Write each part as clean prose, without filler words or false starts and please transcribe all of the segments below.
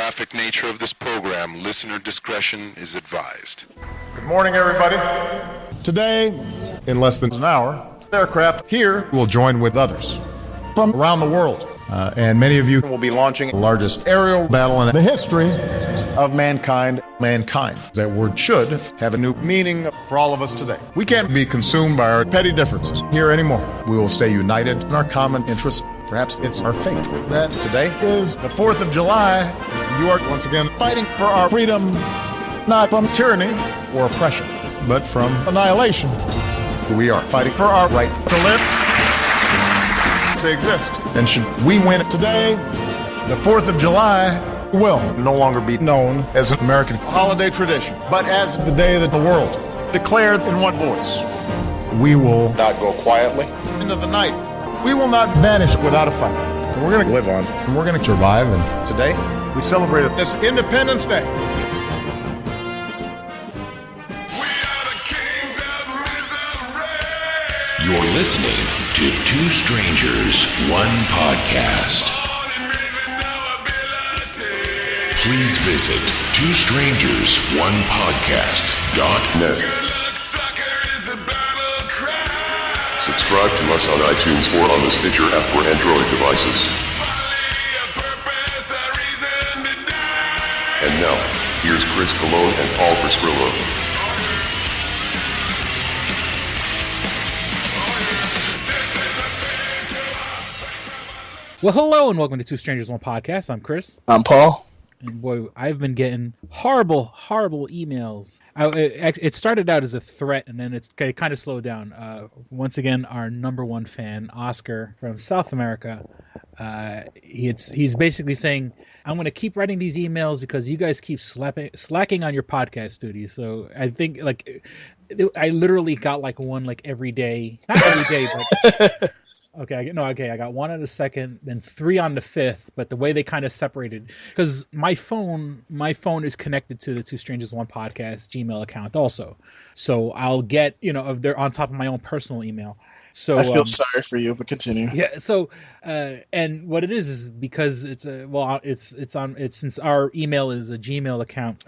graphic nature of this program, listener discretion is advised. Good morning, everybody. Today, in less than an hour, aircraft here will join with others from around the world. And many of you will be launching the largest aerial battle in the history of mankind. That word should have a new meaning for all of us today. We can't be consumed by our petty differences here anymore. We will stay united in our common interests. Perhaps it's our fate that today is the 4th of July. You are once again fighting for our freedom, not from tyranny or oppression, but from annihilation. We are fighting for our right to live, to exist. And should we win today, the 4th of July will no longer be known as an American holiday tradition, but as the day that the world declared in one voice. We will not go quietly into the night. We will not vanish without a fight. And we're going to live on, and we're going to survive. And today, we celebrate this Independence Day. You're listening to Two Strangers, One Podcast. Please visit twostrangersonePodcast.net. Subscribe to us on iTunes or on the Stitcher app for Android devices. And now, here's Chris Colon and Paul Perscrillo. Well, hello and welcome to Two Strangers, One Podcast. I'm Chris. I'm Paul. And boy, I've been getting horrible emails. It started out as a threat, and then it kind of slowed down. Once again, our number one fan, Oscar from South America, he's basically saying, I'm going to keep writing these emails because you guys keep slacking on your podcast duties. So I think, I literally got one every day. Not every day, but... I got one on the second, then three on the fifth, but the way they kind of separated, because my phone is connected to the Two Strangers One Podcast Gmail account also. So I'll get, they're on top of my own personal email. So I feel sorry for you, but continue. Yeah. So, and what it is because since our email is a Gmail account,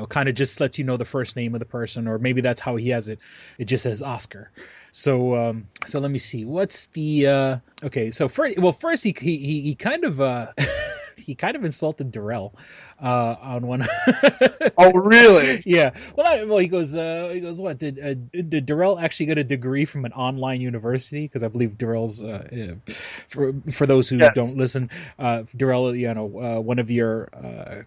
kind of just lets you know the first name of the person, or maybe that's how he has it. It just says Oscar. So let me see. What's the okay? So first he kind of he kind of insulted Darrell on one. Oh, really? Yeah. Well, he goes. What did Darrell actually get a degree from an online university? Because I believe Darrell's for those who don't listen, Darrell, one of your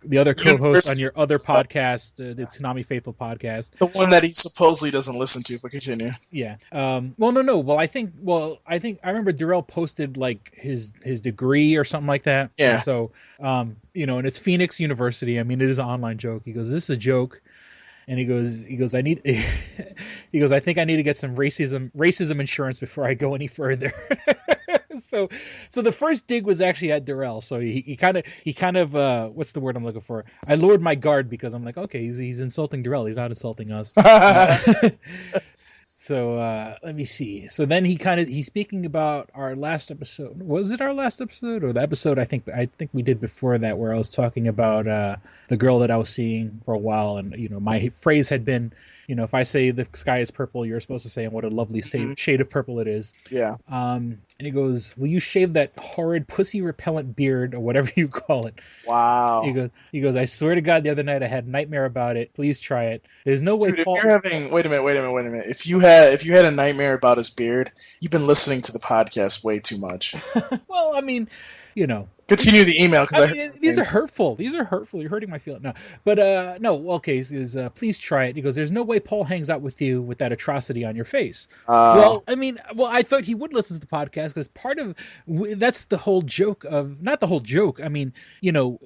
the other co-hosts on your other podcast, the Tsunami Faithful podcast, the one that he supposedly doesnand listen to. But continue. Yeah. Well, no. Well, I think I remember Darrell posted his degree or something like that. Yeah. So, and it's Phoenix University. I mean, it is an online joke. He goes, "This is a joke," and he goes, I think I need to get some racism insurance before I go any further. So the first dig was actually at Darrell. So he kind of what's the word I'm looking for? I lowered my guard because I'm like, okay, he's insulting Darrell. He's not insulting us. So let me see. So then he's speaking about our last episode. Was it our last episode or the episode I think we did before that, where I was talking about the girl that I was seeing for a while, and my phrase had been, if I say the sky is purple, you're supposed to say, and what a lovely shade of purple it is. Yeah. And he goes, will you shave that horrid pussy repellent beard or whatever you call it? Wow. He goes, I swear to God, the other night I had a nightmare about it. Please try it. There's no way, Dude, Paul. If you're having, wait a minute. If you had a nightmare about his beard, you've been listening to the podcast way too much. Well, I mean, Continue the email. These are hurtful. You're hurting my feelings. No, but no. Okay, please try it. He goes, there's no way Paul hangs out with you with that atrocity on your face. I thought he would listen to the podcast because part of that's the whole joke of, not the whole joke. I mean, your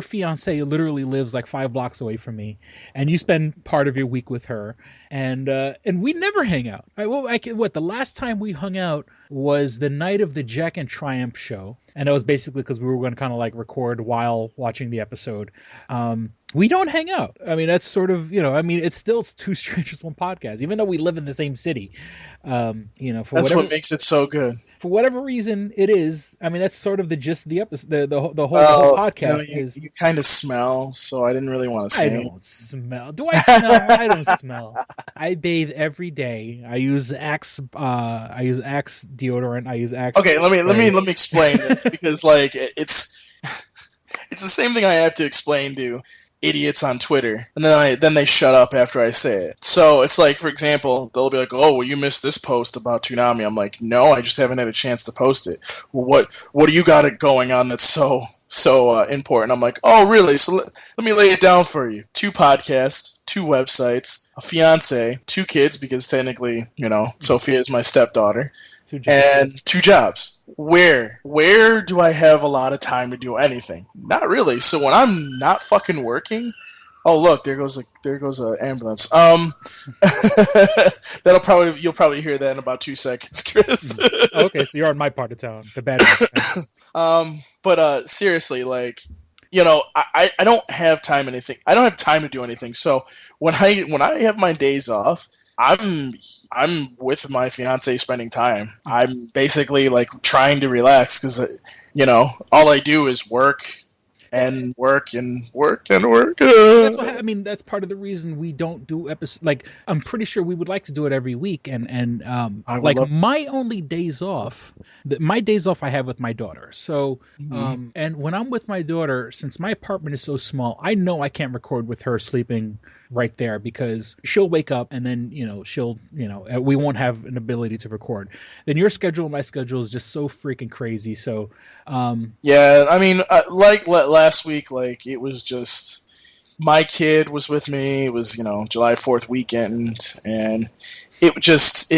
fiance literally lives 5 blocks away from me, and you spend part of your week with her, and we never hang out. The last time we hung out was the night of the Jack and Triumph show, and that was basically because we we were going to kind of like record while watching the episode. We don't hang out. I mean, that's sort of, it's still Two Strangers, One Podcast, even though we live in the same city. That's what makes it so good. For whatever reason, it is. I mean, that's sort of the gist of the episode. The whole podcast is. You kind of smell, so I didn't really want to say. I don't smell. Do I smell? I don't smell. I bathe every day. I use Axe. I use Axe deodorant. I use Axe. Okay, let me explain it, because like it's the same thing I have to explain to idiots on Twitter, and then they shut up after I say it. So it's like, for example, they'll be like, "Oh, well, you missed this post about Toonami." I'm like, "No, I just haven't had a chance to post it." Well, what do you got it going on that's so important? I'm like, "Oh, really? So let me lay it down for you. 2 podcasts, 2 websites, a fiance, 2 kids, because technically, Sophia is my stepdaughter." 2 jobs. And 2 jobs. Where do I have a lot of time to do anything? Not really. So when I'm not fucking working, oh look, there goes a ambulance. You'll probably hear that in about 2 seconds, Chris. Okay, so you're on my part of town, the bad one. But seriously, like, I don't have time anything. I don't have time to do anything. So when I have my days off, I'm with my fiance spending time. I'm basically like trying to relax because, all I do is work and work and work and work. That's that's part of the reason we don't do episodes. Like, I'm pretty sure we would like to do it every week. And my only days off, my days off I have with my daughter. So, and when I'm with my daughter, since my apartment is so small, I know I can't record with her sleeping right there, because she'll wake up and then, we won't have an ability to record. Then your schedule and my schedule is just so freaking crazy. So, yeah, I mean, like last week, like, it was just, my kid was with me. It was, July 4th weekend, and it just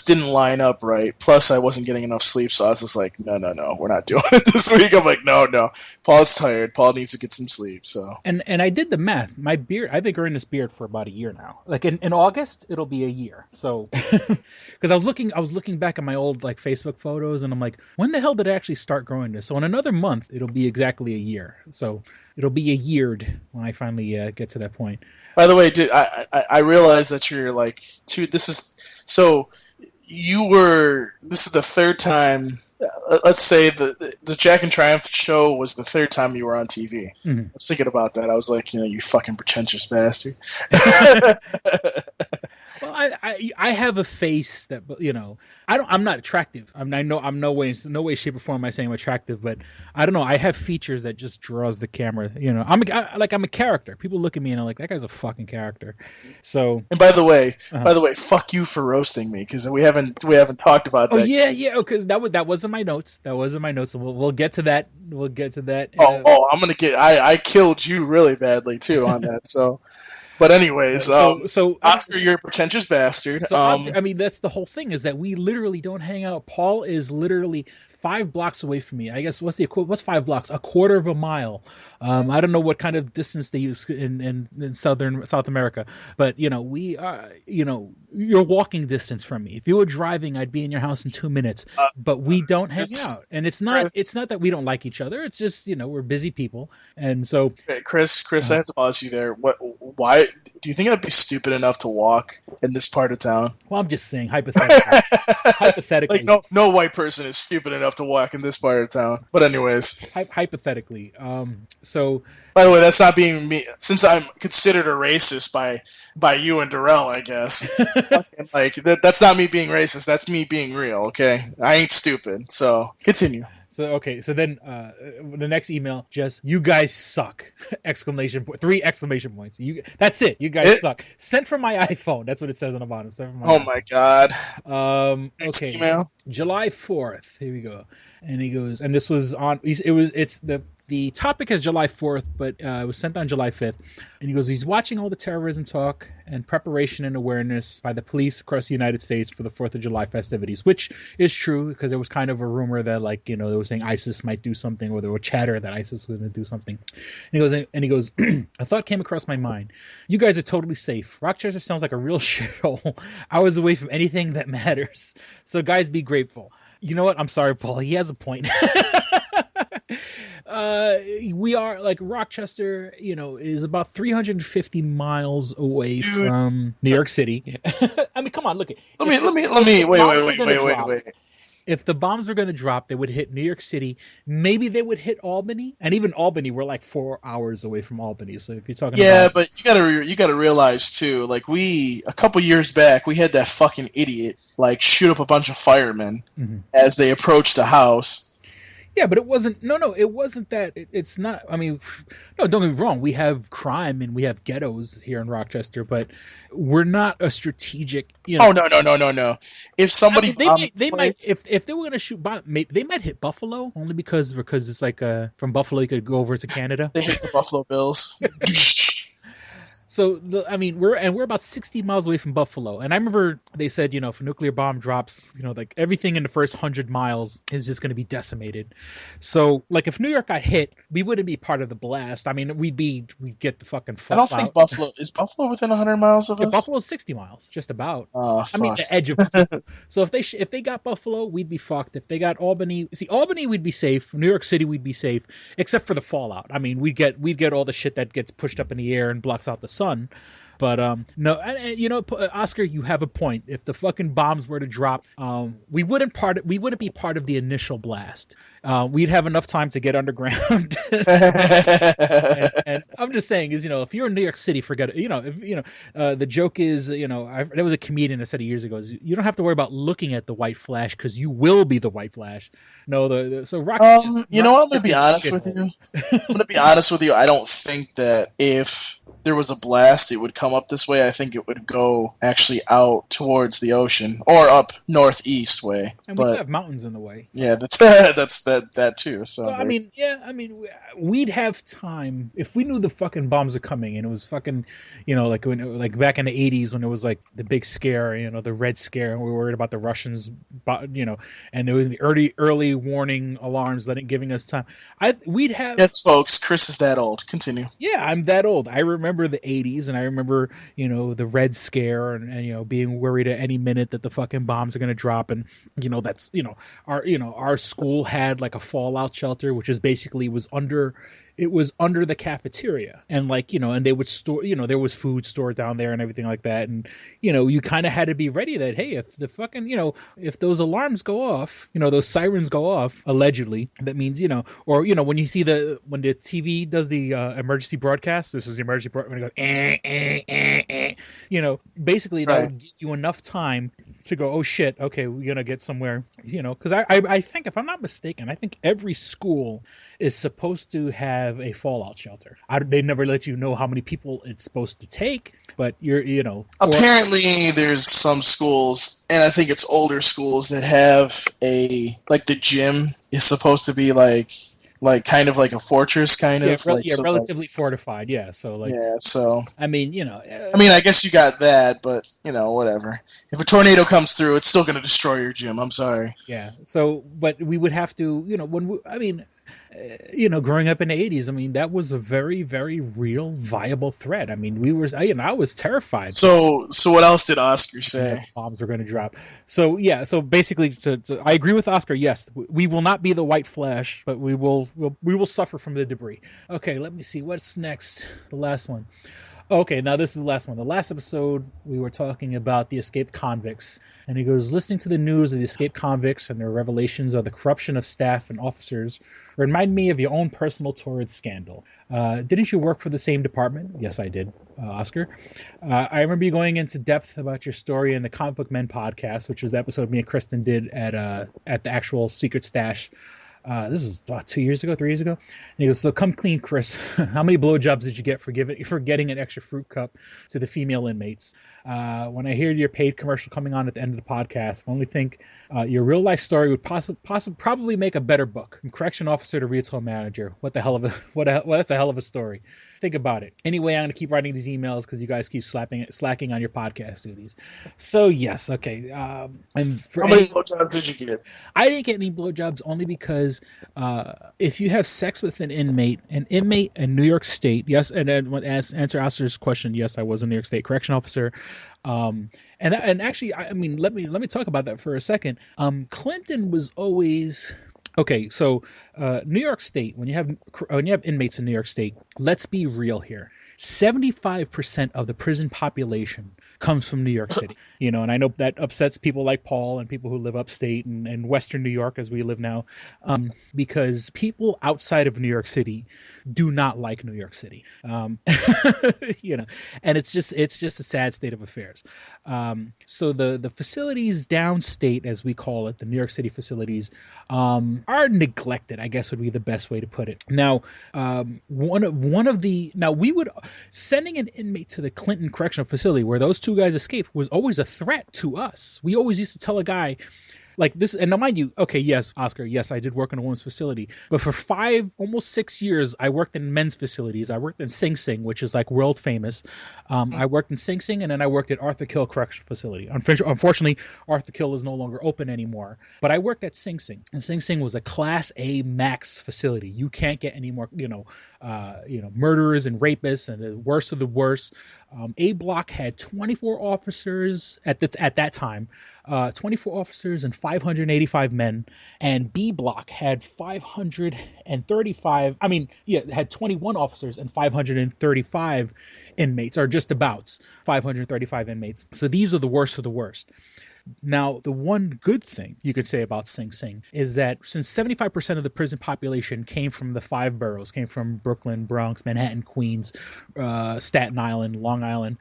didn't line up right. Plus, I wasn't getting enough sleep, so I was just like, no, we're not doing it this week. I'm like, no. Paul's tired. Paul needs to get some sleep. So, and I did the math. My beard, I've been growing this beard for about a year now. Like in August, it'll be a year. So, because I was looking back at my old like Facebook photos, and I'm like, when the hell did I actually start growing this? So in another month, it'll be exactly a year. So it'll be a yeared when I finally get to that point. By the way, dude, I realize that you're like this is the 3rd time. Let's say the Jack and Triumph show was the 3rd time you were on TV. Mm-hmm. I was thinking about that. I was like, you fucking pretentious bastard. Well, I have a face that, I'm not attractive. I'm no way, shape, or form am I saying I'm attractive, but I don't know. I have features that just draws the camera. I'm a character. People look at me and I'm like, that guy's a fucking character. So. And by the way, fuck you for roasting me, because we haven't talked about that. Oh yeah, because that was in my notes. That was in my notes. We'll get to that. We'll get to that. I'm gonna get. I killed you really badly too on that. So. But anyways, so Oscar, you're a pretentious bastard. So Oscar, that's the whole thing, is that we literally don't hang out. Paul is literally 5 blocks away from me. I guess what's 5 blocks? A quarter of a mile. I don't know what kind of distance they use in South America, but we are, you're walking distance from me. If you were driving, I'd be in your house in 2 minutes. But we don't hang out, and it's not that we don't like each other. It's just we're busy people, and so. Chris, I have to pause you there. Why do you think I'd be stupid enough to walk in this part of town? Well, I'm just saying hypothetically. Hypothetically, like no white person is stupid enough to walk in this part of town. But anyways, hypothetically, so. By the way, that's not being me, since I'm considered a racist by you and Darrell, I guess. Like that's not me being racist. That's me being real. Okay, I ain't stupid. So continue. So then the next email, just, you guys suck! 3 exclamation points. That's it. You guys suck. Sent from my iPhone. That's what it says on the bottom. Oh my god. Okay. Email. July 4th. Here we go. And he goes, and this was on. The topic is July 4th, but it was sent on July 5th. And he goes, he's watching all the terrorism talk and preparation and awareness by the police across the United States for the 4th of July festivities, which is true, because there was kind of a rumor that, they were saying ISIS might do something, or there were chatter that ISIS was going to do something. And he goes, a thought came across my mind. You guys are totally safe. Rochester sounds like a real shithole. Hours away from anything that matters. So guys, be grateful. You know what? I'm sorry, Paul. He has a point. We are like Rochester, is about 350 miles away Dude. from New York City. I mean, come on, look at. Let me. Wait. If the bombs were going to drop, they would hit New York City. Maybe they would hit Albany, and even Albany, we're like 4 hours away from Albany. So if you're talking about, but you gotta realize too, like a couple years back, we had that fucking idiot like shoot up a bunch of firemen as they approached the house. Yeah, but it wasn't. No, it wasn't that. It's not. I mean, no, don't get me wrong. We have crime and we have ghettos here in Rochester, but we're not a strategic. Oh no! If somebody, they might if they were going to shoot bomb, they might hit Buffalo only because it's like from Buffalo you could go over to Canada. They hit the Buffalo Bills. So we're about 60 miles away from Buffalo, and I remember they said, if a nuclear bomb drops, like everything in the first 100 miles is just going to be decimated. So like if New York got hit, we wouldn't be part of the blast. I mean, we'd get the fucking fuck out. I don't think Buffalo is within 100 miles of us. Buffalo's 60 miles, just about. Fuck. I mean, the edge of Buffalo. So if they got Buffalo, we'd be fucked. If they got Albany, we'd be safe. New York City, we'd be safe, except for the fallout. I mean, we'd get all the shit that gets pushed up in the air and blocks out the sun. But no, Oscar, you have a point. If the fucking bombs were to drop, we wouldn't be part of the initial blast. We'd have enough time to get underground. and I'm just saying if you're in New York City, forget it. The joke is, there was a comedian that said it years ago, is you don't have to worry about looking at the white flash because you will be the white flash. No, so Rock. I'm gonna be honest with you. I'm gonna be honest with you. I don't think that if there was a blast, it would come up this way. I think it would go actually out towards the ocean or up northeast way. And we have mountains in the way. Yeah, that's that too. So we'd have time if we knew the fucking bombs are coming, and it was fucking, like back in the 80s when it was like the big scare, the Red Scare, and we were worried about the Russians, and there was the early warning alarms giving us time. We'd have. Yes, folks. Chris is that old. Continue. Yeah, I'm that old. I remember the 80s, and I remember the Red Scare, and being worried at any minute that the fucking bombs are going to drop, and that's our school had like a fallout shelter, which is basically was under the cafeteria, and and they would store, there was food stored down there and everything like that, and you kind of had to be ready that, hey, if the fucking if those alarms go off, those sirens go off, allegedly, that means or when you see when the TV does the emergency broadcast, this is the emergency broadcast, when it goes basically that would give you enough time to go, oh shit, okay, we're gonna get somewhere, because I think, if I'm not mistaken, I think every school is supposed to have a fallout shelter. They never let you know how many people it's supposed to take, but apparently there's some schools, and I think it's older schools, that have the gym is supposed to be like kind of like a fortress, kind of relatively fortified. Yeah, so so I mean, I guess you got that, but whatever. If a tornado comes through, it's still going to destroy your gym. I'm sorry. Yeah. So, but we would have to, growing up in the 80s, that was a very, very real, viable threat. I was terrified. So what else did Oscar say? Bombs were going to drop. So yeah, so basically, I agree with Oscar. Yes, we will not be the White Flash, but we will suffer from the debris. Okay, let me see what's next. The last one. Okay, now this is the last one. The last episode, we were talking about the escaped convicts. And he goes, listening to the news of the escaped convicts and their revelations of the corruption of staff and officers remind me of your own personal torrid scandal. Didn't you work for the same department? Yes, I did, Oscar. I remember you going into depth about your story in the Comic Book Men podcast, which was the episode me and Kristen did at the actual Secret Stash. This is 3 years ago. And he goes, so come clean, Chris. How many blowjobs did you get for getting an extra fruit cup to the female inmates? When I hear your paid commercial coming on at the end of the podcast, I only think your real life story would probably make a better book. From correction officer to retail manager. That's a hell of a story. Think about it. Anyway, I'm going to keep writing these emails because you guys keep slacking on your podcast duties. So yes, okay. And for how many blowjobs did you get? I didn't get any blowjobs only because if you have sex with an inmate in New York State, yes, and then answer Oscar's question, yes, I was a New York State correction officer. And actually, let me talk about that for a second. Clinton was always, Okay, so New York State, when you have inmates in New York State, let's be real here. 75% of the prison population comes from New York City. And I know that upsets people like Paul and people who live upstate and Western New York as we live now, because people outside of New York City do not like New York City. And it's just a sad state of affairs. So the facilities downstate, as we call it, the New York City facilities, are neglected, I guess would be the best way to put it. Now, we would sending an inmate to the Clinton Correctional Facility where those two guys escaped was always a threat to us. We always used to tell a guy like this, and now mind you, okay, yes, Oscar, yes, I did work in a women's facility, but for almost 6 years, I worked in men's facilities. I worked in Sing Sing, which is like world famous. I worked in Sing Sing, and then I worked at Arthur Kill Correctional Facility. Unfortunately, Arthur Kill is no longer open anymore, but I worked at Sing Sing, and Sing Sing was a Class A max facility. You can't get any more, murderers and rapists and the worst of the worst. A block had 24 officers at that time, 24 officers and 585 men, and B block had 535. Had 21 officers and 535 inmates, or just about 535 inmates. So these are the worst of the worst. Now, the one good thing you could say about Sing Sing is that since 75% of the prison population came from the 5 boroughs, came from Brooklyn, Bronx, Manhattan, Queens, Staten Island, Long Island,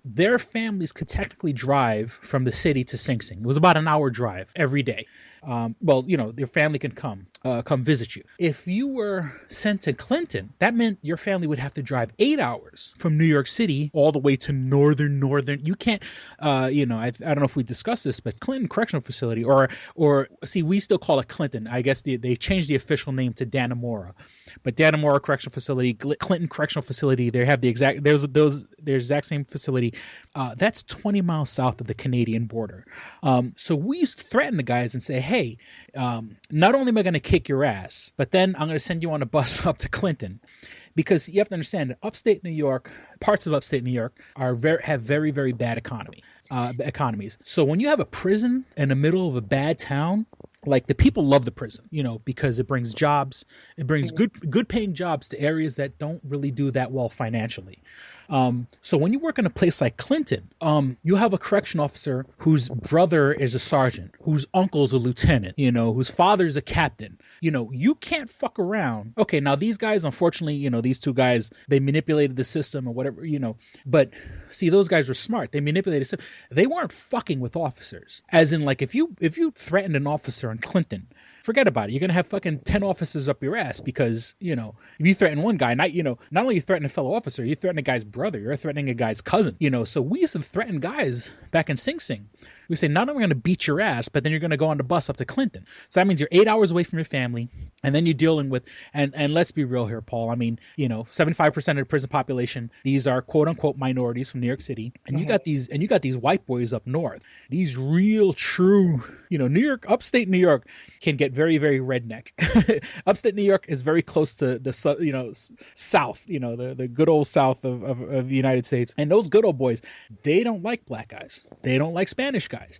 their families could technically drive from the city to Sing Sing. It was about an hour drive every day. Their family can come visit you. If you were sent to Clinton, that meant your family would have to drive 8 hours from New York City all the way to northern. You can't, I don't know if we discussed this, but Clinton Correctional Facility, or we still call it Clinton. I guess they changed the official name to Dannemora, but Dannemora Correctional Facility, Clinton Correctional Facility, they have the exact same facility. That's 20 miles south of the Canadian border. So we used to threaten the guys and say, hey, not only am I going to kick your ass, but then I'm going to send you on a bus up to Clinton. Because you have to understand that upstate New York, parts of upstate New York have very, very bad economies. So when you have a prison in the middle of a bad town, like the people love the prison, because it brings jobs. It brings good paying jobs to areas that don't really do that well financially. So when you work in a place like Clinton, you have a correction officer whose brother is a sergeant, whose uncle's a lieutenant, whose father's a captain. You can't fuck around. Okay, now these guys, unfortunately, these two guys, they manipulated the system or whatever, but see, those guys were smart. They manipulated the system. They weren't fucking with officers. As in, like, if you threatened an officer in Clinton, forget about it. You're going to have fucking 10 officers up your ass because, if you threaten one guy, not only you threaten a fellow officer, you threaten a guy's brother, you're threatening a guy's cousin, so we used to threaten guys back in Sing Sing. We say, not only are we going to beat your ass, but then you're going to go on the bus up to Clinton. So that means you're 8 hours away from your family, and then you're dealing with, and let's be real here, Paul. 75% of the prison population, these are quote unquote minorities from New York City. And you got these white boys up north, these real true, New York, upstate New York can get very, very redneck. Upstate New York is very close to the, South, the good old South of the United States. And those good old boys, they don't like black guys. They don't like Spanish guys,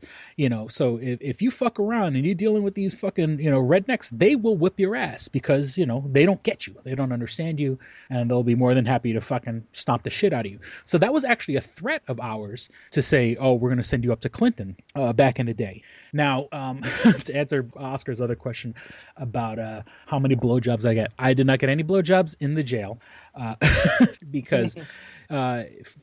so if you fuck around and you're dealing with these fucking, rednecks, they will whip your ass because, they don't get you. They don't understand you, and they'll be more than happy to fucking stomp the shit out of you. So that was actually a threat of ours to say, oh, we're going to send you up to Clinton back in the day. Now, to answer Oscar's other question about how many blowjobs I get, I did not get any blowjobs in the jail because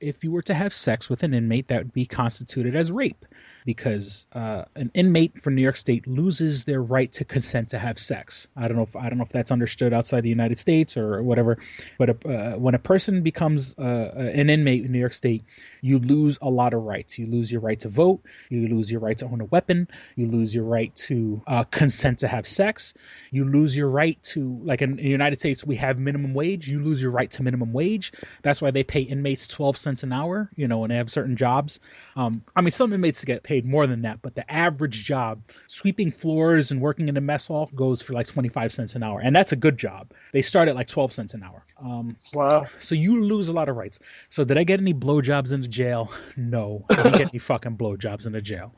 if you were to have sex with an inmate, that would be constituted as rape, because an inmate from New York State loses their right to consent to have sex. I don't know if that's understood outside the United States or whatever, but when a person becomes an inmate in New York State, you lose a lot of rights. You lose your right to vote. You lose your right to own a weapon. You lose your right to consent to have sex. You lose your right to, like in the United States, we have minimum wage. You lose your right to minimum wage. That's why they pay inmates 12 cents an hour, when they have certain jobs. Some inmates get paid more than that, but the average job, sweeping floors and working in a mess hall, goes for like 25 cents an hour. And that's a good job. They start at like 12 cents an hour. Wow. So you lose a lot of rights. So did I get any blowjobs in the jail? No, I didn't get any fucking blowjobs in the jail.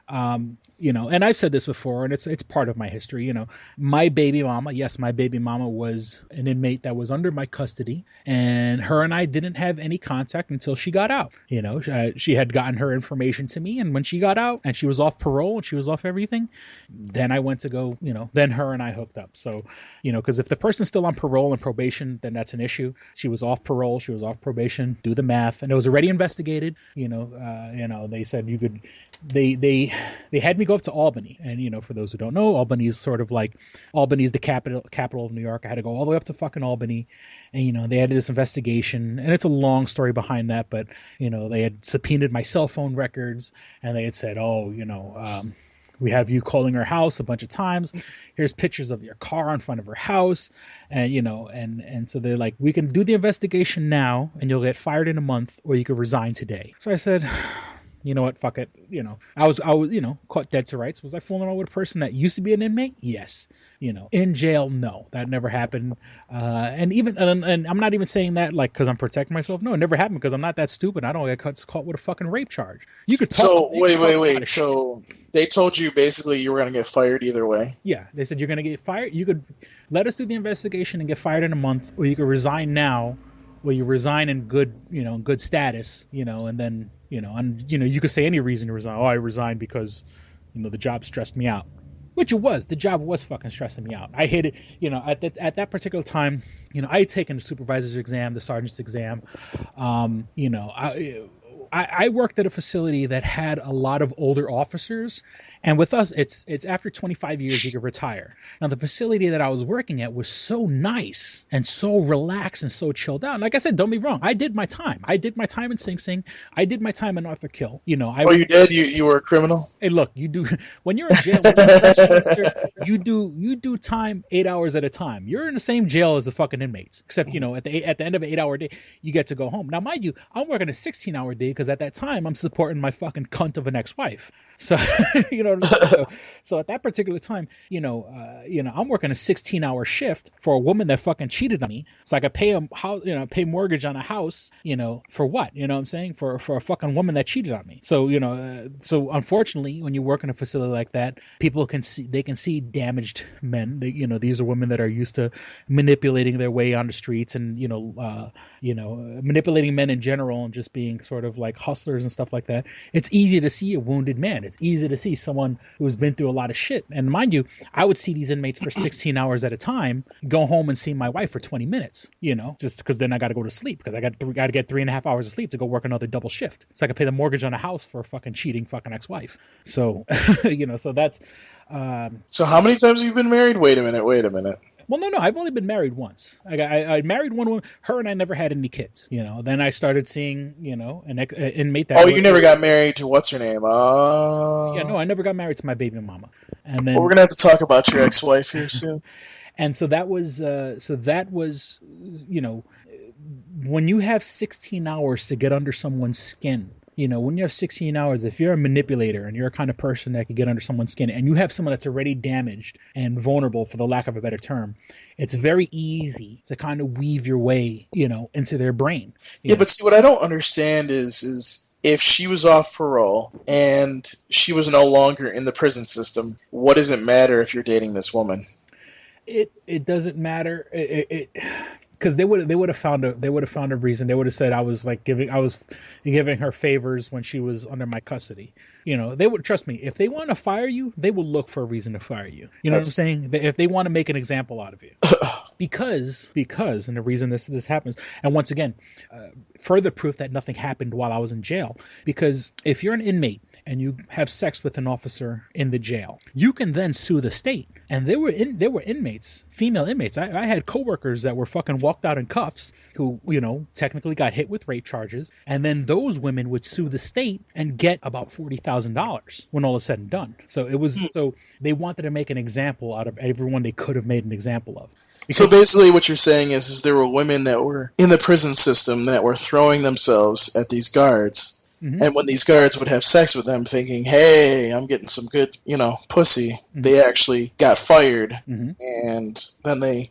And I've said this before, and it's part of my history. My baby mama, yes, my baby mama was an inmate that was under my custody, and her and I didn't have any contact until she got out. She had gotten her information to me, and when she got out and she was off parole and she was off everything, then I went to go, then her and I hooked up. So, because if the person's still on parole and probation, then that's an issue. She was off parole, she was off probation, do the math, and it was already investigated. They said you could, they had me go up to Albany, and for those who don't know, Albany's the capital of New York. I had to go all the way up to fucking Albany, and they had this investigation, and it's a long story behind that, but they had subpoenaed my cell phone records, and they had said, we have you calling her house a bunch of times. Here's pictures of your car in front of her house. And, and so they're like, we can do the investigation now and you'll get fired in a month, or you could resign today. So I said, you know what, fuck it. I was caught dead to rights. Was I fooling around with a person that used to be an inmate? Yes. In jail, no, that never happened. And I'm not even saying that because I'm protecting myself. No, it never happened because I'm not that stupid. I don't get caught with a fucking rape charge. You could talk. So wait. So they told you basically you were going to get fired either way. Yeah, they said you're going to get fired. You could let us do the investigation and get fired in a month, or you could resign now. Well, you resign in good status, and then, you could say any reason to resign. Oh, I resigned because, the job stressed me out, which it was. The job was fucking stressing me out. I hated, at that particular time, I had taken the supervisor's exam, the sergeant's exam. I worked at a facility that had a lot of older officers, and with us, it's after 25 years you can retire. Now, the facility that I was working at was so nice and so relaxed and so chilled out. And like I said, don't be wrong. I did my time. I did my time in Sing Sing. I did my time in Arthur Kill. You did? You were a criminal? Hey, look, you do when you're in jail. When you're a officer, you do time 8 hours at a time. You're in the same jail as the fucking inmates, except at the end of an 8-hour day, you get to go home. Now, mind you, I'm working a 16-hour day because at that time I'm supporting my fucking cunt of an ex-wife. So so at that particular time, I'm working a 16-hour shift for a woman that fucking cheated on me. So I could pay mortgage on a house, for what? You know what I'm saying? For a fucking woman that cheated on me. So, so unfortunately, when you work in a facility like that, people can see damaged men. These are women that are used to manipulating their way on the streets and, manipulating men in general and just being sort of like hustlers and stuff like that. It's easy to see a wounded man. It's easy to see someone who's been through a lot of shit. And mind you, I would see these inmates for 16 hours at a time, go home and see my wife for 20 minutes, just because then I got to go to sleep because I got to get 3.5 hours of sleep to go work another double shift. So I could pay the mortgage on a house for a fucking cheating fucking ex-wife. So, so that's... So how many times have you been married? Wait a minute. Well, no, I've only been married once. I married one woman. Her and I never had any kids. Then I started seeing, an inmate that. Oh, you never got married to what's her name? Yeah, no, I never got married to my baby mama. And then we're gonna have to talk about your ex-wife here soon. And so that was, when you have 16 hours to get under someone's skin. When you have 16 hours, if you're a manipulator and you're a kind of person that can get under someone's skin and you have someone that's already damaged and vulnerable, for the lack of a better term, it's very easy to kind of weave your way, into their brain. Yeah, but see, what I don't understand is if she was off parole and she was no longer in the prison system, what does it matter if you're dating this woman? It doesn't matter. Because they would have found a reason. They would have said I was giving her favors when she was under my custody. They would, trust me, if they want to fire you, they will look for a reason to fire you. You know what I'm saying? If they want to make an example out of you, because and the reason this happens, and once again, further proof that nothing happened while I was in jail. Because if you're an inmate and you have sex with an officer in the jail, you can then sue the state. And there were inmates, female inmates. I had coworkers that were fucking walked out in cuffs who, technically got hit with rape charges. And then those women would sue the state and get about $40,000 when all is said and done. So it was, so they wanted to make an example out of everyone they could have made an example of. So basically what you're saying is there were women that were in the prison system that were throwing themselves at these guards. Mm-hmm. And when these guards would have sex with them thinking, hey, I'm getting some good, pussy, mm-hmm. they actually got fired. Mm-hmm. And then they,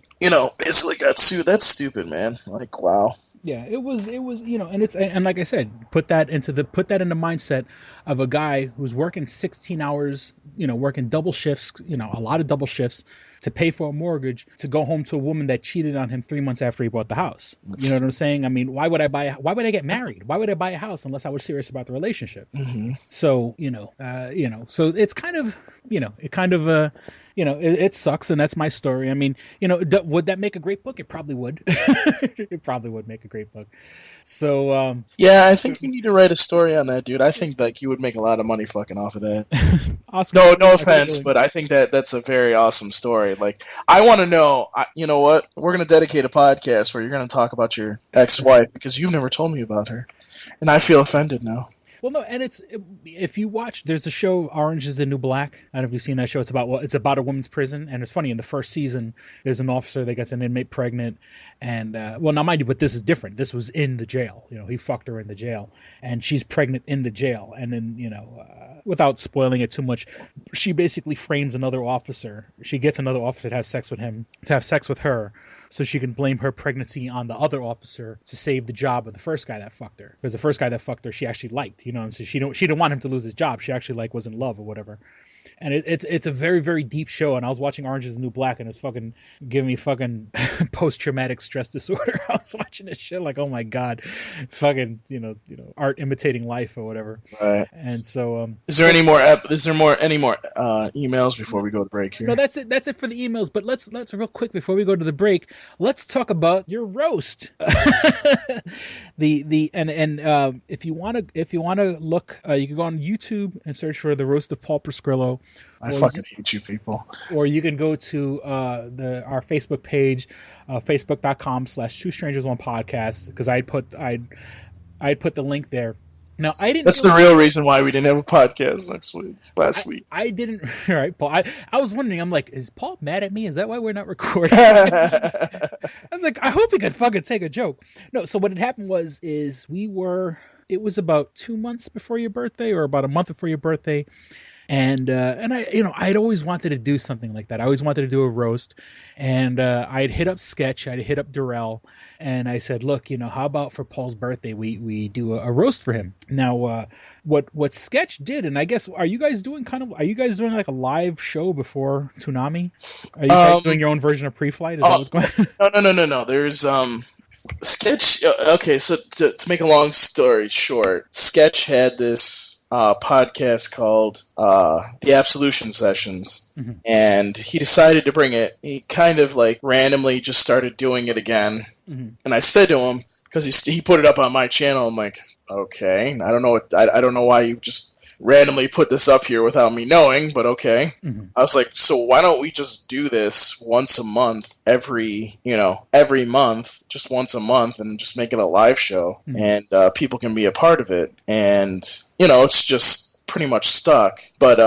basically got sued. That's stupid, man. Like, wow. Yeah, it was, and it's, and like I said, put that in the mindset of a guy who's working 16 hours, working double shifts, a lot of double shifts to pay for a mortgage, to go home to a woman that cheated on him 3 months after he bought the house. You know what I'm saying? I mean, why would I get married? Why would I buy a house unless I was serious about the relationship? Mm-hmm. So, so it's kind of, it sucks, and that's my story. I mean, would that make a great book? It probably would. It probably would make a great book. So, yeah, I think you need to write a story on that, dude. I think like you would make a lot of money fucking off of that. Oscar, No offense, but I think that's a very awesome story. Like, I want to know. You know what? We're gonna dedicate a podcast where you're gonna talk about your ex-wife because you've never told me about her, and I feel offended now. Well, no, and if you watch, there's a show, Orange is the New Black. I don't know if you've seen that show. It's about a women's prison, and it's funny. In the first season, there's an officer that gets an inmate pregnant, and well, now mind you, but this is different. This was in the jail. He fucked her in the jail, and she's pregnant in the jail, and then without spoiling it too much, she basically frames another officer. She gets another officer to have sex with her, so she can blame her pregnancy on the other officer to save the job of the first guy that fucked her. Because the first guy that fucked her, she actually liked, and so she didn't want him to lose his job. She actually was in love or whatever. And it's a very, very deep show. And I was watching Orange is the New Black, and it's fucking giving me fucking post-traumatic stress disorder. I was watching this shit like, oh my God, fucking, art imitating life or whatever. Right. And so, is there any more emails before we go to break here? No, that's it. That's it for the emails. But let's real quick before we go to the break, let's talk about your roast. If you want to look, you can go on YouTube and search for the roast of Paul Proscrillo. I fucking hate you people. Or you can go to our Facebook page, facebook.com/2strangers1podcast, because I'd put the link there. Now, I didn't. That's the real reason why we didn't have a podcast last week. I didn't. All right, Paul. I was wondering. I'm like, is Paul mad at me? Is that why we're not recording? I was like, I hope he could fucking take a joke. No. So what had happened it was about 2 months before your birthday, or about a month before your birthday. And I'd always wanted to do something like that. I always wanted to do a roast, and I'd hit up Sketch, I'd hit up Darrell, and I said, look, how about for Paul's birthday we do a roast for him? Now, what Sketch did, and I guess, are you guys doing like a live show before Toonami? Are you guys doing your own version of Pre-Flight? Is that what's going on? No. There's Sketch. Okay, so to make a long story short, Sketch had this podcast called The Absolution Sessions, mm-hmm. and he decided to bring it. He kind of like randomly just started doing it again, mm-hmm. and I said to him, because he put it up on my channel, I'm like, okay, I don't know I don't know why you just randomly put this up here without me knowing, but okay. Mm-hmm. I was like, so why don't we just do this once a month, every month, just once a month, and just make it a live show, mm-hmm. and people can be a part of it, and it's just pretty much stuck. But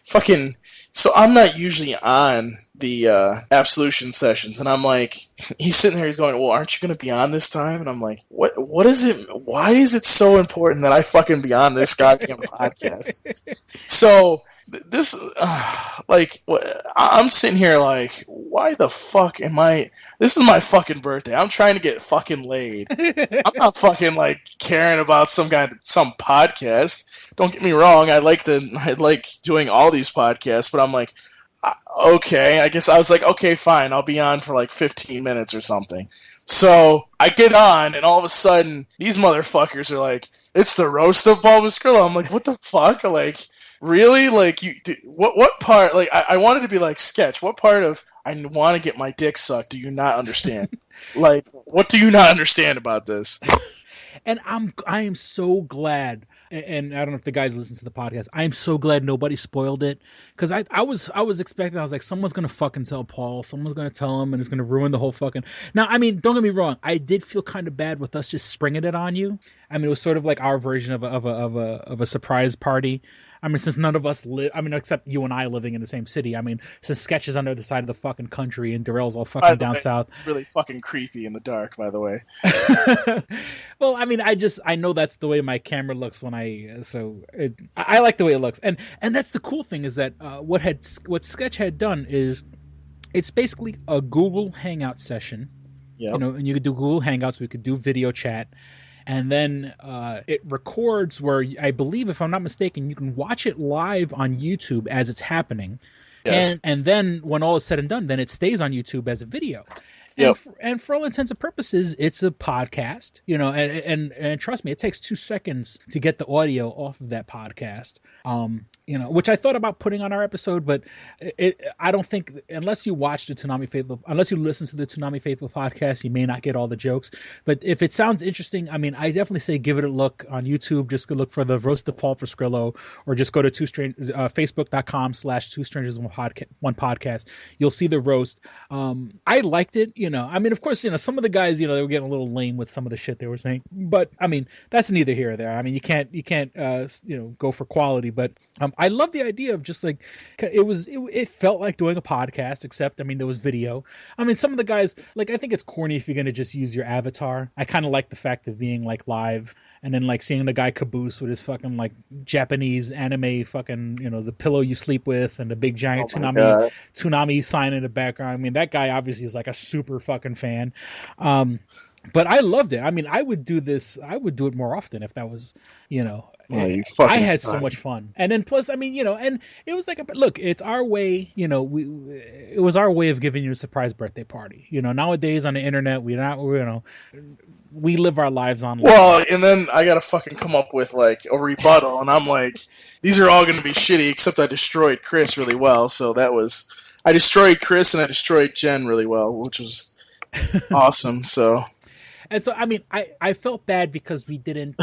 fucking, so I'm not usually on the Absolution Sessions, and I'm like, he's sitting there, he's going, well, aren't you going to be on this time? And I'm like, what is it? Why is it so important that I fucking be on this goddamn podcast? So this, I'm sitting here like, why the fuck am I? This is my fucking birthday. I'm trying to get fucking laid. I'm not fucking like caring about some podcast. Don't get me wrong. I like doing all these podcasts, but I'm like, okay. I guess I was like, okay, fine. I'll be on for like 15 minutes or something. So I get on, and all of a sudden, these motherfuckers are like, it's the roast of Paul Proscrillo. I'm like, what the fuck? Like, really? Like, what part? Like, I wanted to be like, Sketch. What part of I want to get my dick sucked do you not understand? Like, what do you not understand about this? And I am so glad, and I don't know if the guys listen to the podcast, I am so glad nobody spoiled it, because I was expecting, I was like, someone's gonna fucking tell Paul, someone's gonna tell him, and it's gonna ruin the whole fucking. Now, I mean, don't get me wrong, I did feel kind of bad with us just springing it on you. I mean, it was sort of like our version of a surprise party. I mean, since none of us live, I mean, except you and I living in the same city. I mean, since Sketch is on the other side of the fucking country and Darrell's all fucking down south. Really fucking creepy in the dark, by the way. Well, I mean, I know that's the way my camera looks when I like the way it looks. And that's the cool thing is that what Sketch had done is it's basically a Google Hangout session Yep. You know, and you could do Google Hangouts. We could do video chat. And then it records where I believe, if I'm not mistaken, you can watch it live on YouTube as it's happening. Yes. And then when all is said and done, then it stays on YouTube as a video. Yep. And for all intents and purposes, it's a podcast, you know, and trust me, it takes 2 seconds to get the audio off of that podcast. You know, which I thought about putting on our episode, but I don't think, unless you watch unless you listen to the Toonami Faithful podcast, you may not get all the jokes. But if it sounds interesting, I mean, I definitely say give it a look on YouTube. Just go look for the Roast of Paul for Skrillo, or just go to Facebook.com/Two Strangers One Podcast. You'll see the roast. I liked it. You know, I mean, of course, you know, some of the guys, you know, they were getting a little lame with some of the shit they were saying, but I mean, that's neither here or there. I mean, you can't, you know, go for quality, but I love the idea of just like, it felt like doing a podcast, except, I mean, there was video. I mean, some of the guys, like, I think it's corny if you're going to just use your avatar. I kind of like the fact of being like live, and then like seeing the guy Caboose with his fucking like Japanese anime fucking, you know, the pillow you sleep with and the big giant Toonami sign in the background. I mean, that guy obviously is like a super fucking fan. But I loved it. I mean, I would do it more often if that was, you know, I had so much fun. And then plus, I mean, you know, and it was like, look, it's our way, you know, it was our way of giving you a surprise birthday party. You know, nowadays on the internet, we live our lives online. Well, and then I gotta fucking come up with like a rebuttal, and I'm like, these are all gonna be shitty, except I destroyed Chris really well. So I destroyed Chris and I destroyed Jen really well, which was awesome. So. And so, I mean, I felt bad because you didn't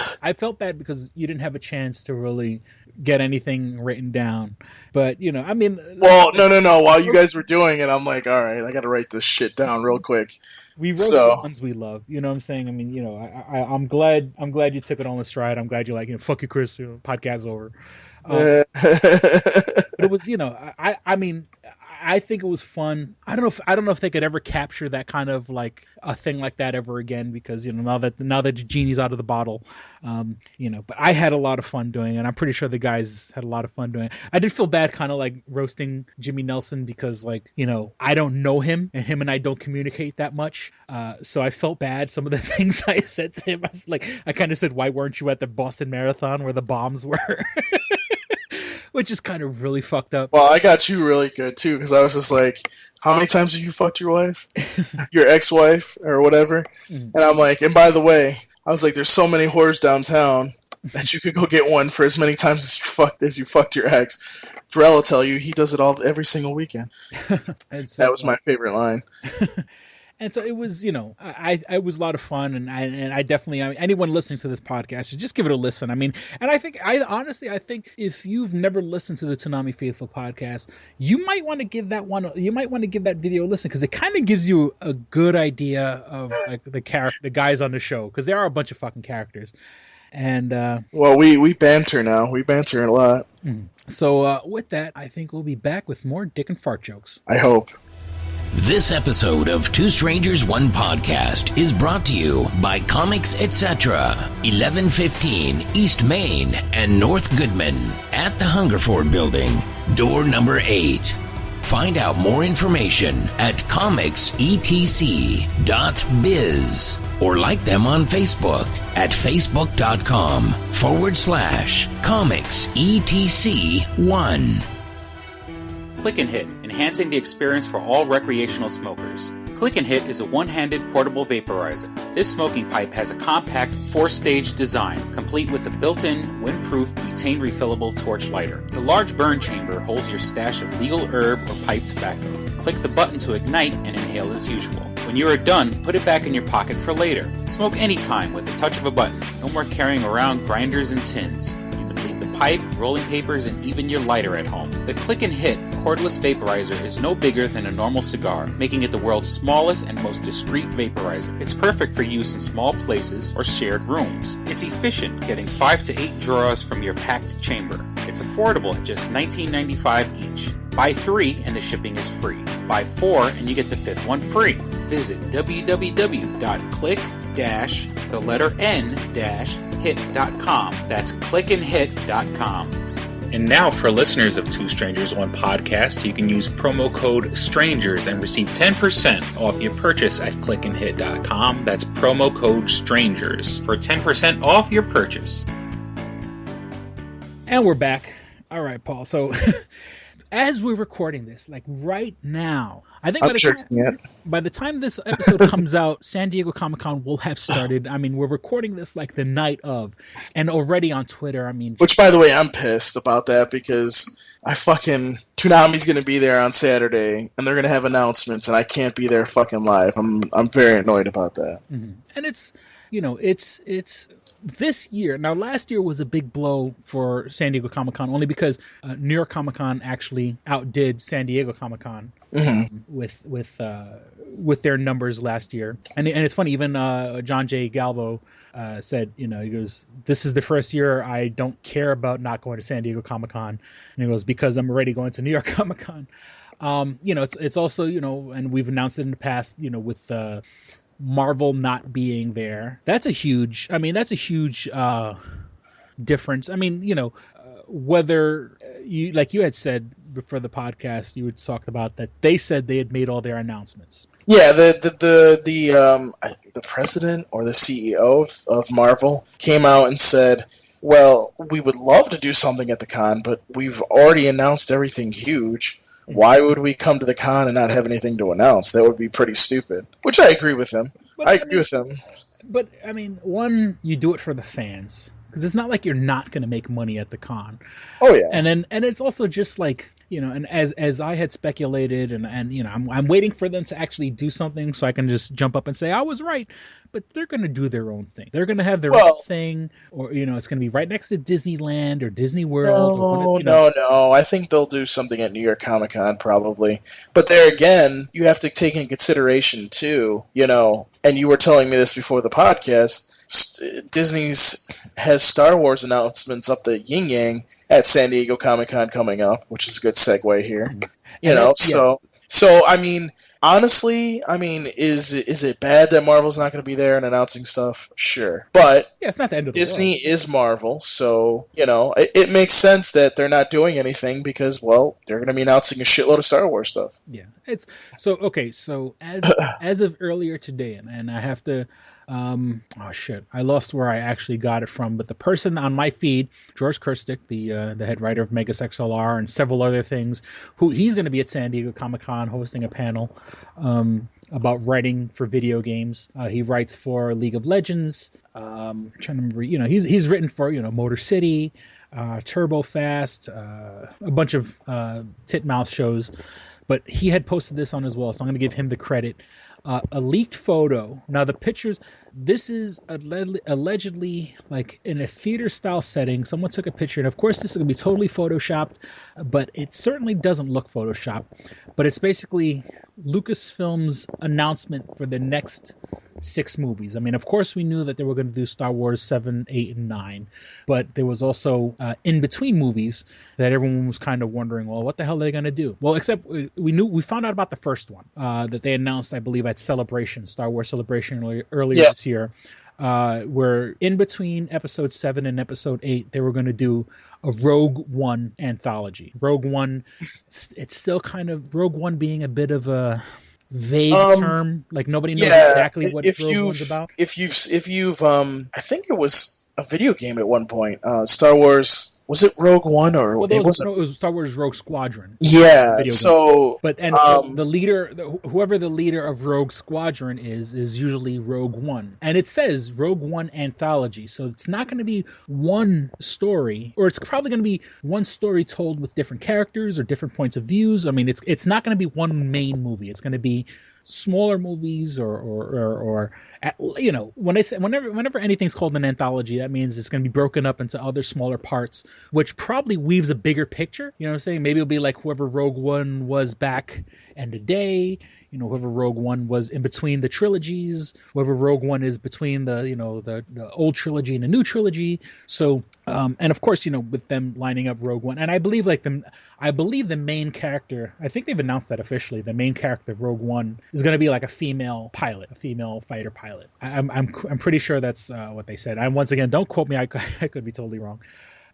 have a chance to really get anything written down. But, you know, I mean... Well, no. While you guys were doing it, I'm like, all right, I got to write this shit down real quick. We wrote the ones we love. You know what I'm saying? I mean, you know, I'm glad you took it all in stride. I'm glad you're like, you know, fuck you, Chris, you know, podcast's over. But it was, you know, I mean... I think it was fun. I don't know if they could ever capture that kind of like a thing like that ever again, because, you know, now that the genie's out of the bottle, you know, but I had a lot of fun doing it, and I'm pretty sure the guys had a lot of fun doing it. I did feel bad kind of like roasting Jimmy Nelson because, like, you know, I don't know him and I don't communicate that much. So I felt bad. Some of the things I said to him, I kind of said, why weren't you at the Boston Marathon where the bombs were? Which is kind of really fucked up. Well, I got you really good, too, because I was just like, how many times have you fucked your wife? Your ex-wife, or whatever? And I'm like, and by the way, I was like, there's so many whores downtown that you could go get one for as many times as you fucked your ex. Drell will tell you he does it every single weekend. And so, that was my favorite line. And so it was, you know, it was a lot of fun, and I definitely, I mean, anyone listening to this podcast should just give it a listen. I mean, and I think if you've never listened to the Toonami Faithful podcast, you might want to give that video a listen, because it kind of gives you a good idea of like the guys on the show, because there are a bunch of fucking characters. And well, we banter now. We banter a lot. So with that, I think we'll be back with more dick and fart jokes. I hope. This episode of Two Strangers One Podcast is brought to you by Comics Etc. 1115 East Main and North Goodman at the Hungerford Building, door number 8. Find out more information at comicsetc.biz or like them on Facebook at facebook.com/comicsetc1. Click and Hit, enhancing the experience for all recreational smokers. Click and Hit is a one-handed portable vaporizer. This smoking pipe has a compact 4-stage design, complete with a built-in, windproof, butane refillable torch lighter. The large burn chamber holds your stash of legal herb or pipe tobacco. Click the button to ignite and inhale as usual. When you are done, put it back in your pocket for later. Smoke anytime with the touch of a button. No more carrying around grinders and tins. Pipe, rolling papers, and even your lighter at home. The Click and Hit cordless vaporizer is no bigger than a normal cigar, making it the world's smallest and most discreet vaporizer. It's perfect for use in small places or shared rooms. It's efficient, getting 5 to 8 draws from your packed chamber. It's affordable at just $19.95 each. Buy 3 and the shipping is free. Buy 4 and you get the 5th one free. Visit www.click-hit.com. That's clickandhit.com. And now for listeners of Two Strangers One Podcast, you can use promo code STRANGERS and receive 10% off your purchase at clickandhit.com. That's promo code STRANGERS for 10% off your purchase. And we're back. All right, Paul. So as we're recording this, like right now, I think by the time this episode comes out, San Diego Comic-Con will have started. I mean, we're recording this like the night of, and already on Twitter, I mean... Which, by the way, I'm pissed about that because Toonami's going to be there on Saturday, and they're going to have announcements, and I can't be there fucking live. I'm very annoyed about that. Mm-hmm. And it's, it's this year. Now, last year was a big blow for San Diego Comic-Con, only because New York Comic-Con actually outdid San Diego Comic-Con with their numbers last year. And it's funny, even John J. Galvo said, he goes, "This is the first year I don't care about not going to San Diego Comic-Con." And he goes, "Because I'm already going to New York Comic-Con." It's also, and we've announced it in the past, with Marvel not being there. That's a huge difference. I mean, whether you, like you had said before the podcast, you had talked about that they said they had made all their announcements. Yeah, the president or the CEO of Marvel came out and said, "Well, we would love to do something at the con, but we've already announced everything huge. Why would we come to the con and not have anything to announce? That would be pretty stupid." Which I agree with him. I agree with him. But, I mean, one, you do it for the fans. Because it's not like you're not going to make money at the con. Oh, yeah. And it's also just like, and as I had speculated, and I'm waiting for them to actually do something so I can just jump up and say, I was right. But they're going to do their own thing. They're going to have their own thing, or, it's going to be right next to Disneyland or Disney World. No. I think they'll do something at New York Comic Con, probably. But there again, you have to take into consideration, too, and you were telling me this before the podcast, Disney's has Star Wars announcements up the yin yang at San Diego Comic Con coming up, which is a good segue here. So I mean, honestly, is it bad that Marvel's not going to be there and announcing stuff? Sure, but it's not the end of the Disney world. is Marvel, so it makes sense that they're not doing anything because, well, they're going to be announcing a shitload of Star Wars stuff. Yeah, it's so okay. So as of earlier today, and I have to. Oh shit! I lost where I actually got it from, but the person on my feed, George Kirstick, the head writer of Megas XLR and several other things, he's going to be at San Diego Comic-Con hosting a panel about writing for video games. He writes for League of Legends. I'm trying to remember. He's written for Motor City, Turbo Fast, a bunch of titmouse shows. But he had posted this on his wall, so I'm going to give him the credit. A leaked photo. Now, the pictures, this is allegedly like in a theater style setting. Someone took a picture, and of course, this is going to be totally photoshopped, but it certainly doesn't look photoshopped. But it's basically Lucasfilm's announcement for the next 6 movies. I mean, of course, we knew that they were going to do Star Wars 7, 8, and 9, but there was also in between movies that everyone was kind of wondering, well, what the hell are they going to do? Well, except we found out about the first one that they announced, I believe, at Celebration, Star Wars Celebration earlier this year, where in between Episode 7 and Episode 8, they were going to do a Rogue One anthology. Rogue One, it's still kind of Rogue One being a bit of a vague term, like nobody knows exactly what Rogue One's about. If you've I think it was a video game at one point, Star Wars. Was it Rogue One or it was Star Wars Rogue Squadron? Yeah. So, so the leader, whoever the leader of Rogue Squadron is usually Rogue One, and it says Rogue One anthology. So it's not going to be one story, or it's probably going to be one story told with different characters or different points of views. I mean, it's not going to be one main movie. It's going to be smaller movies or when I say whenever anything's called an anthology, that means it's going to be broken up into other smaller parts, which probably weaves a bigger picture. You know what I'm saying? Maybe it'll be like whoever Rogue One was back in the day, whoever Rogue One was in between the trilogies, whoever Rogue One is between the old trilogy and the new trilogy. So and of course, with them lining up Rogue One, and I believe the main character, I think they've announced that officially, the main character of Rogue One is going to be like a female pilot, a female fighter pilot. I'm pretty sure that's what they said. And once again, don't quote me. I could be totally wrong.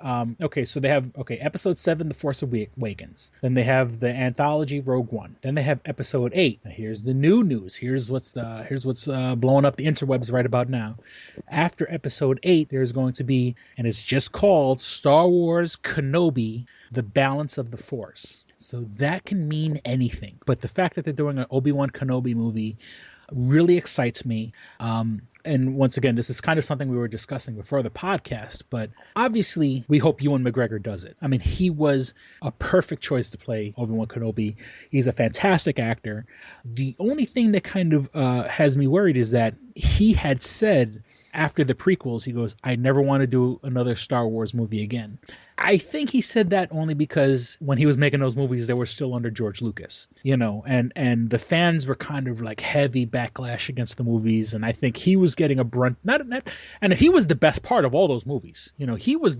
Okay, so they have episode 7, The Force Awakens. Then they have the anthology Rogue One. Then they have episode 8. Now here's the new news. Here's what's blowing up the interwebs right about now. After episode 8, there's going to be, and it's just called Star Wars Kenobi: The Balance of the Force. So that can mean anything. But the fact that they're doing an Obi-Wan Kenobi movie really excites me. And once again, this is kind of something we were discussing before the podcast, but obviously we hope Ewan McGregor does it. I mean, he was a perfect choice to play Obi-Wan Kenobi. He's a fantastic actor. The only thing that kind of has me worried is that he had said after the prequels, he goes, I never want to do another Star Wars movie again. I think he said that only because when he was making those movies, they were still under George Lucas, and the fans were kind of like heavy backlash against the movies. And I think he was getting a brunt, and he was the best part of all those movies. He was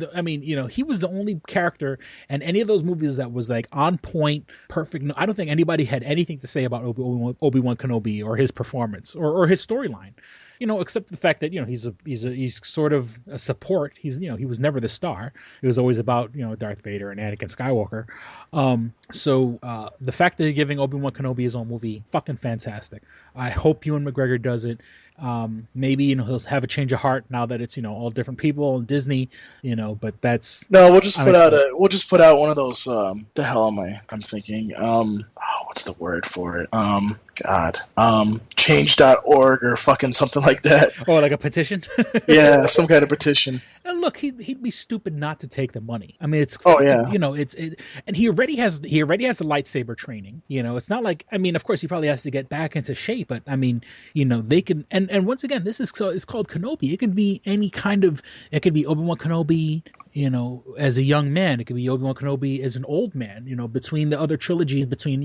he was the only character in any of those movies that was like on point, perfect. I don't think anybody had anything to say about Obi-Wan Kenobi or his performance or his storyline. Except the fact that he's sort of a support. He was never the star. It was always about Darth Vader and Anakin Skywalker. So the fact that they're giving Obi-Wan Kenobi his own movie, fucking fantastic. I hope Ewan McGregor does it. Maybe he'll have a change of heart now that it's all different people and Disney. But that's no. We'll just put out one of those. The hell am I'm thinking? What's the word for it? Change.org or fucking something like that. Oh, like a petition? Yeah, some kind of petition. And look, he'd be stupid not to take the money. I mean, it's and he already has the lightsaber training. It's not like, I mean, of course he probably has to get back into shape, but I mean, they can, and once again, it's called Kenobi. It can be any kind of, it could be Obi-Wan Kenobi, as a young man. It could be Obi-Wan Kenobi as an old man, between the other trilogies, between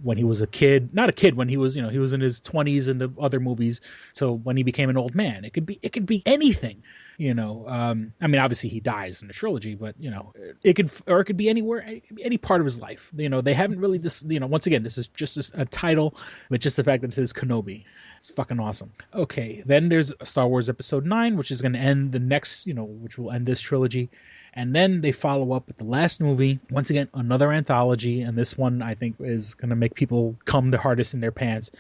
when he was a kid, not a kid, when he was in his 20s in the other movies. So when he became an old man, it could be anything. I mean, obviously he dies in the trilogy, but it could be anywhere, any part of his life. They haven't really once again, this is just a title, but just the fact that it says Kenobi. It's fucking awesome. Okay, then there's Star Wars Episode 9, which is going to end the next, which will end this trilogy. And then they follow up with the last movie. Once again, another anthology. And this one, I think, is going to make people come the hardest in their pants.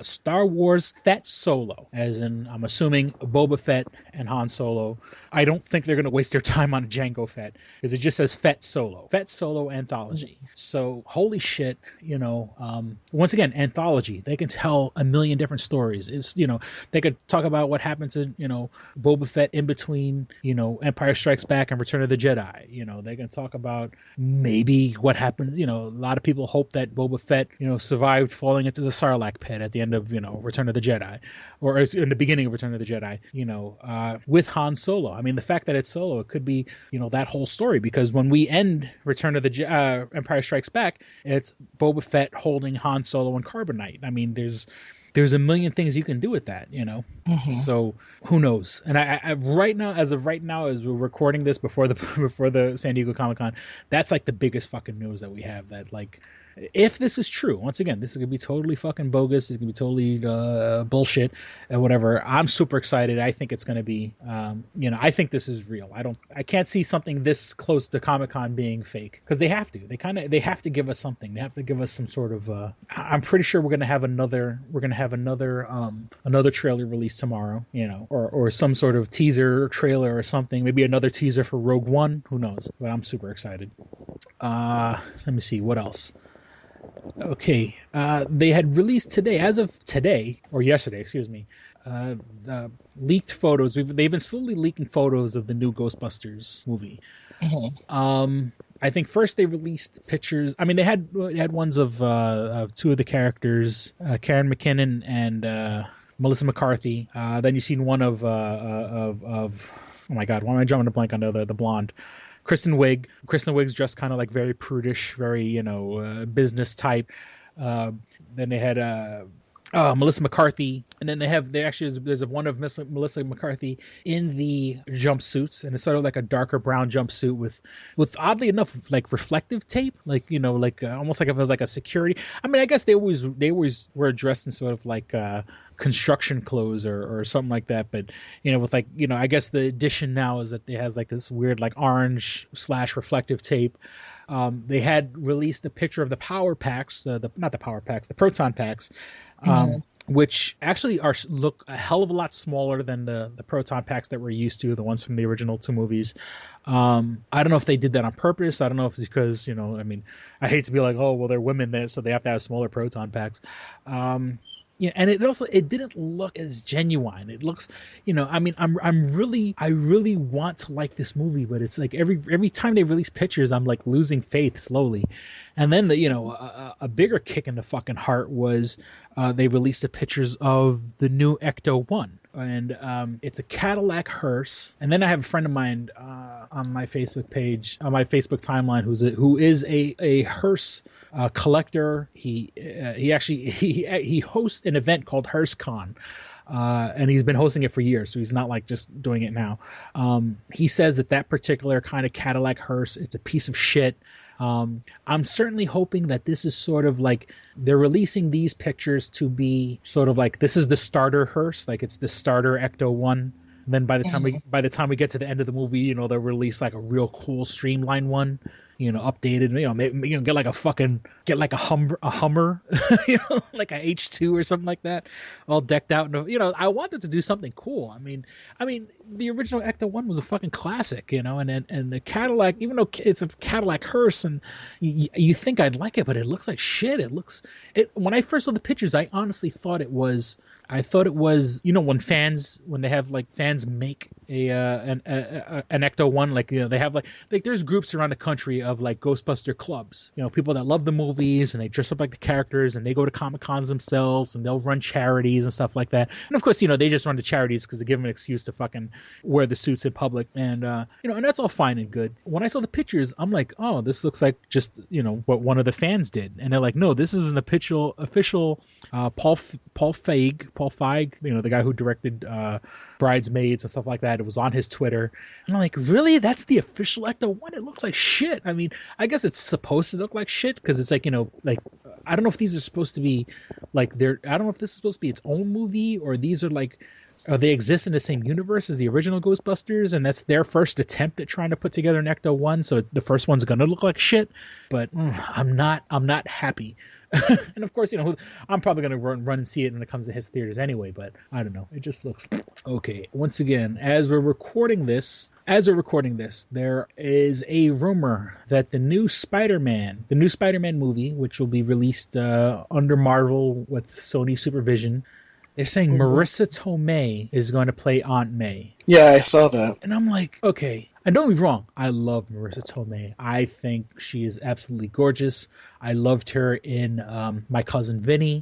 Star Wars Fett Solo, as in, I'm assuming, Boba Fett and Han Solo. I don't think they're going to waste their time on Jango Fett, because it just says Fett Solo anthology. So, holy shit, once again, anthology. They can tell a million different stories. It's, they could talk about what happened to, Boba Fett in between, Empire Strikes Back and Return of the Jedi. They can talk about maybe what happened. A lot of people hope that Boba Fett, survived falling into the Sarlacc pit at the end of, Return of the Jedi, or in the beginning of Return of the Jedi, with Han Solo. I mean, the fact that it's Solo, it could be, that whole story, because when we end Return of the Empire Strikes Back, it's Boba Fett holding Han Solo and Carbonite. I mean, there's a million things you can do with that, Mm-hmm. So who knows? And I as of right now, as we're recording this before the San Diego Comic-Con, that's like the biggest fucking news that we have, that like, if this is true, once again, this is going to be totally fucking bogus. It's going to be totally bullshit and whatever. I'm super excited. I think it's going to be, I think this is real. I can't see something this close to Comic-Con being fake, because they have to. They have to give us something. They have to give us some sort of, I'm pretty sure we're going to have another trailer released tomorrow, or some sort of teaser trailer or something. Maybe another teaser for Rogue One. Who knows? But I'm super excited. Let me see. What else? Okay, they had released today, as of today, or yesterday, excuse me, leaked photos. They've been slowly leaking photos of the new Ghostbusters movie. Mm-hmm. I think first they released pictures. I mean, they had ones of two of the characters, Karen McKinnon and Melissa McCarthy. Then you've seen one of oh my God, why am I drawing a blank on the blonde? Kristen Wiig. Kristen Wiig's dressed kind of like very prudish, very, business type. Then they had Melissa McCarthy, and then there's one of Melissa McCarthy in the jumpsuits, and it's sort of like a darker brown jumpsuit with oddly enough like reflective tape, like almost like if it was like a security. I mean, I guess they always were dressed in sort of like construction clothes or something like that, but with like I guess the addition now is that it has like this weird like orange / reflective tape. They had released a picture of the power packs, not the power packs, the proton packs, which actually look a hell of a lot smaller than the proton packs that we're used to, the ones from the original 2 movies. I don't know if they did that on purpose. I don't know if it's because, I mean, I hate to be like, oh, well, they're women there, so they have to have smaller proton packs. Yeah, and it didn't look as genuine. It looks, I mean, I really want to like this movie, but it's like every time they release pictures, I'm like losing faith slowly. And then a bigger kick in the fucking heart was they released the pictures of the new Ecto-1. And it's a Cadillac hearse. And then I have a friend of mine on my Facebook page, on my Facebook timeline, who is a hearse collector. He hosts an event called HearseCon. And he's been hosting it for years, so he's not like just doing it now. He says that particular kind of Cadillac hearse, it's a piece of shit. I'm certainly hoping that this is sort of like they're releasing these pictures to be sort of like this is the starter hearse, like it's the starter Ecto-1. And then by the time we get to the end of the movie, they'll release like a real cool streamlined one, updated, maybe, get like a Hummer, like a H2 or something like that, all decked out. I wanted to do something cool. I mean, the original Ecto-1 was a fucking classic, and the Cadillac, even though it's a Cadillac hearse, and you think I'd like it, but it looks like shit. When I first saw the pictures, I honestly thought it was, when they have like fans make an Ecto-1, like they have like there's groups around the country of like Ghostbuster clubs, people that love the movies and they dress up like the characters and they go to Comic Cons themselves and they'll run charities and stuff like that. And of course, they just run the charities because they give them an excuse to fucking wear the suits in public, and and that's all fine and good. When I saw the pictures, I'm like, oh, this looks like just what one of the fans did, and they're like, no, this is an official Paul Feig, the guy who directed Bridesmaids and stuff like that. It was on his Twitter. And I'm like, really? That's the official Ecto-1? It looks like shit. I mean, I guess it's supposed to look like shit because it's like, like, I don't know if these are supposed to be like I don't know if this is supposed to be its own movie or these are like, they exist in the same universe as the original Ghostbusters, and that's their first attempt at trying to put together an Ecto-1. So the first one's going to look like shit, but I'm not happy. And of course, I'm probably going to run and see it when it comes to his theaters anyway, but I don't know. It just looks okay. Once again, as we're recording this, there is a rumor that the new Spider-Man movie, which will be released under Marvel with Sony supervision, they're saying Marissa Tomei is going to play Aunt May. Yeah, I saw that. And I'm like, okay. And don't get me wrong, I love Marissa Tomei. I think she is absolutely gorgeous. I loved her in My Cousin Vinny.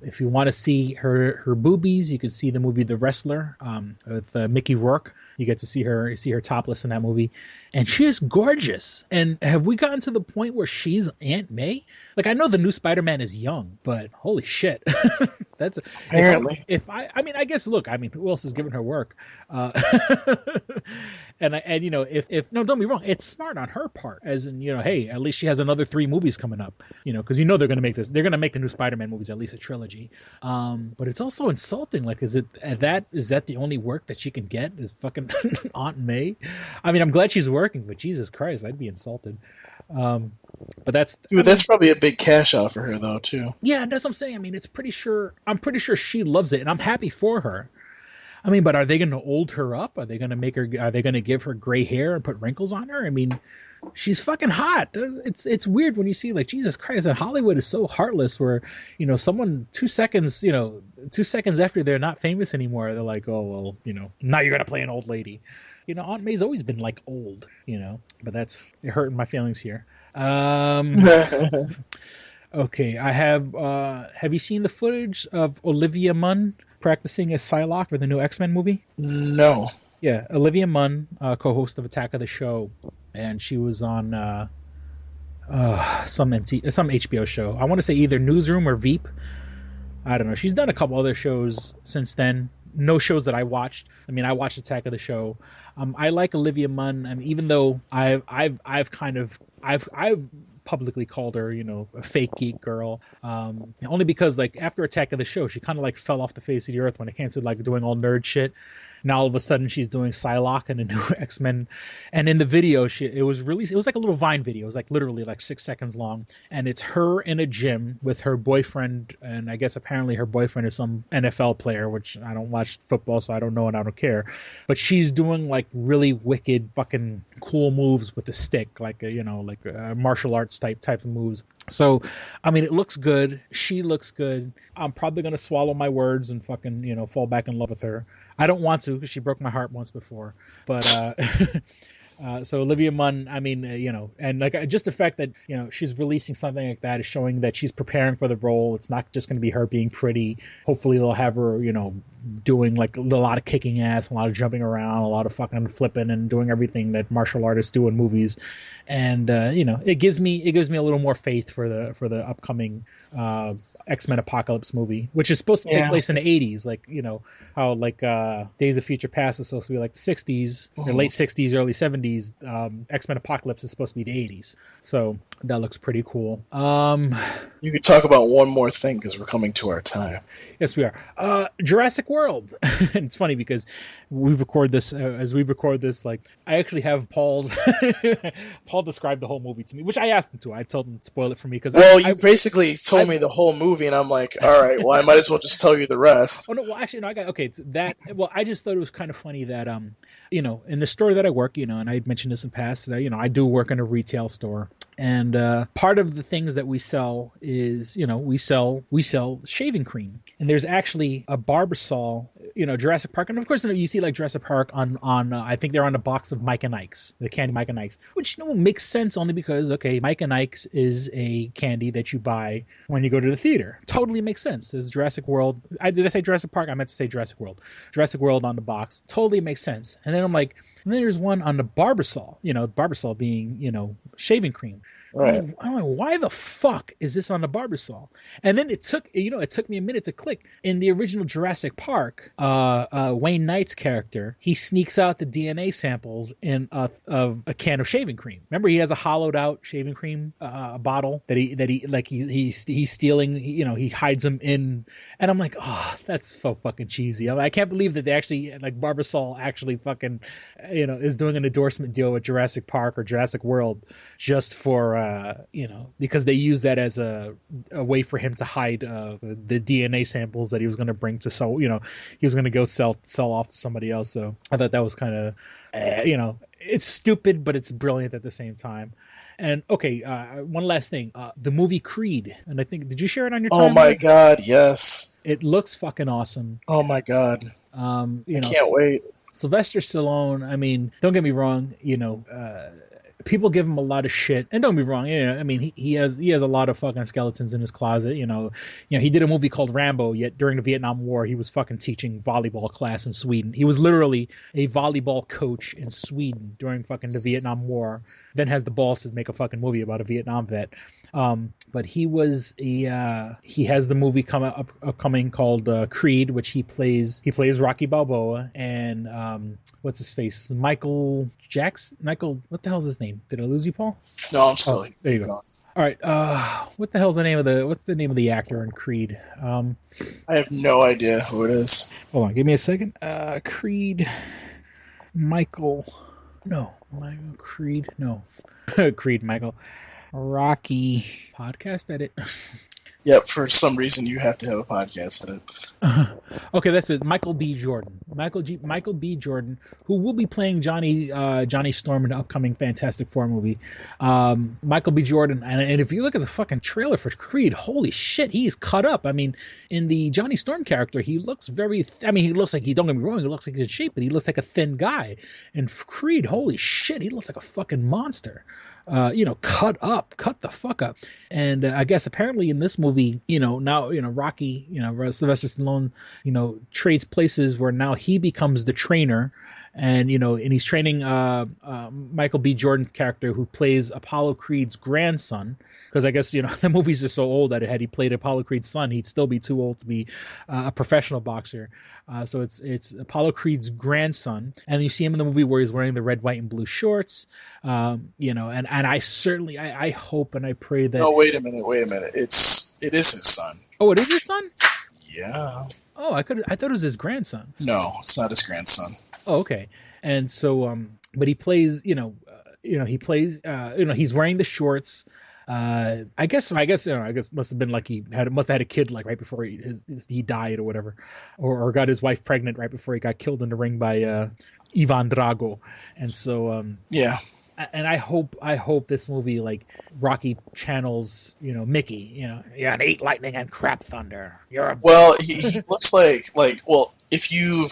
If you want to see her boobies, you can see the movie The Wrestler with Mickey Rourke. You get to see her topless in that movie. And she is gorgeous. And have we gotten to the point where she's Aunt May? Like, I know the new Spider-Man is young, but holy shit. That's apparently. I guess, look, who else is giving her work? And if no, don't be wrong, it's smart on her part, as in, hey, at least she has another 3 movies coming up, because they're going to make this, they're going to make the new Spider-Man movies at least a trilogy. But it's also insulting. Like, is that the only work that she can get is fucking Aunt May? I mean, I'm glad she's working, but Jesus Christ, I'd be insulted. But that's probably a big cash out for her though too. Yeah, that's what I'm saying. I mean, I'm pretty sure she loves it, and I'm happy for her. I mean, but are they going to old her up? Are they going to give her gray hair and put wrinkles on her? I mean, she's fucking hot. It's weird when you see, like, Jesus Christ, and Hollywood is so heartless where, someone 2 seconds after they're not famous anymore, they're like, oh, well, now you're going to play an old lady. Aunt May's always been like old, but it hurting my feelings here. Okay, I have you seen the footage of Olivia Munn practicing as Psylocke for the new X-Men movie? No. Yeah, Olivia Munn, co-host of Attack of the Show, and she was on some HBO show. I want to say either Newsroom or Veep. I don't know. She's done a couple other shows since then. No shows that I watched. I mean, I watched Attack of the Show. I like Olivia Munn. I mean, even though I've publicly called her, a fake geek girl. Only because like after Attack of the Show, she kind of like fell off the face of the earth when it came to like doing all nerd shit. Now all of a sudden she's doing Psylocke and the new X-Men. And in the video, it was released. It was like a little Vine video. It was like literally like 6 seconds long. And it's her in a gym with her boyfriend. And I guess apparently her boyfriend is some NFL player, which I don't watch football, so I don't know and I don't care. But she's doing like really wicked fucking cool moves with a stick, like martial arts type of moves. So, I mean, it looks good. She looks good. I'm probably going to swallow my words and fucking, fall back in love with her. I don't want to because she broke my heart once before. But so Olivia Munn, I mean, and like just the fact that, she's releasing something like that is showing that she's preparing for the role. It's not just going to be her being pretty. Hopefully they'll have her, doing like a lot of kicking ass, a lot of jumping around, a lot of fucking flipping and doing everything that martial artists do in movies. And, it gives me a little more faith for the upcoming X-Men Apocalypse movie, which is supposed to take place in the 80s. Like, how like Days of Future Past is supposed to be like the 60s, or late 60s, early 70s. X-Men Apocalypse is supposed to be the 80s. So that looks pretty cool. You could talk about one more thing because we're coming to our time. Yes, we are. Jurassic World. And it's funny because we record this as we record this. Like, I actually have Paul described the whole movie to me, which I asked him to. I told him to spoil it for me because you basically told me the whole movie, and I'm like, all right, well, I might as well just tell you the rest. Oh no, well, actually, no, I got okay. It's that. Well, I just thought it was kind of funny that in the store that I work, and I had mentioned this in past, I do work in a retail store. And part of the things that we sell is, we sell shaving cream. And there's actually a Barbasol, Jurassic Park. And of course, you see like Jurassic Park on I think they're on the box of Mike and Ike's, the candy Mike and Ike's, which makes sense only because, okay, Mike and Ike's is a candy that you buy when you go to the theater. Totally makes sense. There's Jurassic World. Did I say Jurassic Park? I meant to say Jurassic World. Jurassic World on the box. Totally makes sense. And then I'm like, and then there's one on the Barbasol, Barbasol being, shaving cream. Right. I'm like, why the fuck is this on the Barbasol? And then it took me a minute to click. In the original Jurassic Park, Wayne Knight's character, he sneaks out the DNA samples in a can of shaving cream. Remember, he has a hollowed out shaving cream bottle that he's stealing. He hides them in, and I'm like, oh, that's so fucking cheesy. I can't believe that they actually like Barbasol actually fucking is doing an endorsement deal with Jurassic Park or Jurassic World just for. Because they use that as a way for him to hide the DNA samples that he was going to bring to sell. He was going to go sell off to somebody else. So I thought that was kind of, it's stupid, but it's brilliant at the same time. And okay, one last thing, the movie Creed, and I think did you share it on your timeline? Oh my god, yes! It looks fucking awesome. Oh my god, I can't wait. Sylvester Stallone. I mean, don't get me wrong. People give him a lot of shit, and don't be wrong. He has a lot of fucking skeletons in his closet. He did a movie called Rambo. Yet during the Vietnam War, he was fucking teaching volleyball class in Sweden. He was literally a volleyball coach in Sweden during fucking the Vietnam War. Then has the balls to make a fucking movie about a Vietnam vet. But he has the movie upcoming called Creed, which he plays Rocky Balboa, and what's his face, Michael Jackson. What the hell's his name? Did I lose you, Paul? No, I'm still. There you go. All right. What's the name of the actor in Creed? I have no idea who it is. Hold on, give me a second. Creed. Creed. No. Creed. Michael. Rocky. Podcast edit. Yep, for some reason you have to have a podcast in it. Okay, that's it. Michael B. Jordan. Michael B. Jordan, who will be playing Johnny Storm in the upcoming Fantastic Four movie. Michael B. Jordan, and if you look at the fucking trailer for Creed, holy shit, he's cut up. I mean, in the Johnny Storm character, he looks he looks like, don't get me wrong, he looks like he's in shape, but he looks like a thin guy. And Creed, holy shit, he looks like a fucking monster. Cut the fuck up. And I guess apparently in this movie, now, Rocky, Sylvester Stallone, trades places where now he becomes the trainer and he's training Michael B. Jordan's character, who plays Apollo Creed's grandson. Because I guess the movies are so old that had he played Apollo Creed's son, he'd still be too old to be a professional boxer. So it's Apollo Creed's grandson, and you see him in the movie where he's wearing the red, white, and blue shorts. And I certainly I hope and I pray that. No, wait a minute. It is his son. Oh, it is his son? Yeah. Oh, I thought it was his grandson. No, it's not his grandson. Oh, okay. And so, but he plays, he's wearing the shorts. I guess must have been like must have had a kid like right before he died or whatever, or got his wife pregnant right before he got killed in the ring by Ivan Drago, and so yeah. And I hope this movie like Rocky channels Mickey, you're an 8 lightning and crap thunder. He looks like if you've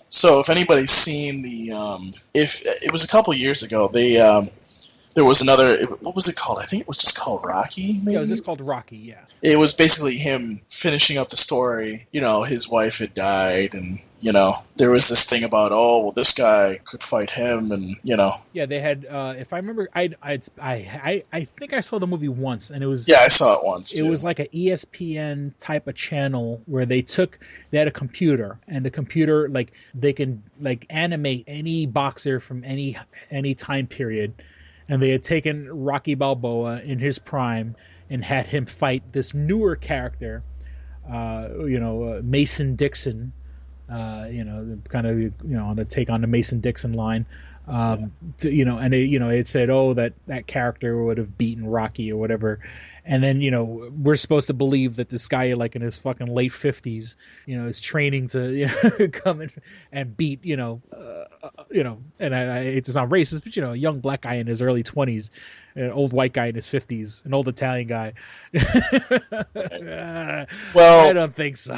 so if anybody's seen if it was a couple years ago there was another. What was it called? I think it was just called Rocky. Maybe? Yeah, it was just called Rocky. Yeah. It was basically him finishing up the story. His wife had died, and there was this thing about this guy could fight him, and Yeah, they had. If I remember, I think I saw the movie once, and it was. Yeah, I saw it once. It was like an ESPN type of channel where they had a computer, and the computer they can animate any boxer from any time period. And they had taken Rocky Balboa in his prime and had him fight this newer character, Mason Dixon, kind of on the take on the Mason Dixon line, and it said, that character would have beaten Rocky or whatever. And then, we're supposed to believe that this guy, like in his fucking late 50s, is training to come in and beat, and I hate to sound racist, but, a young black guy in his early 20s, an old white guy in his 50s, an old Italian guy. Well, I don't think so.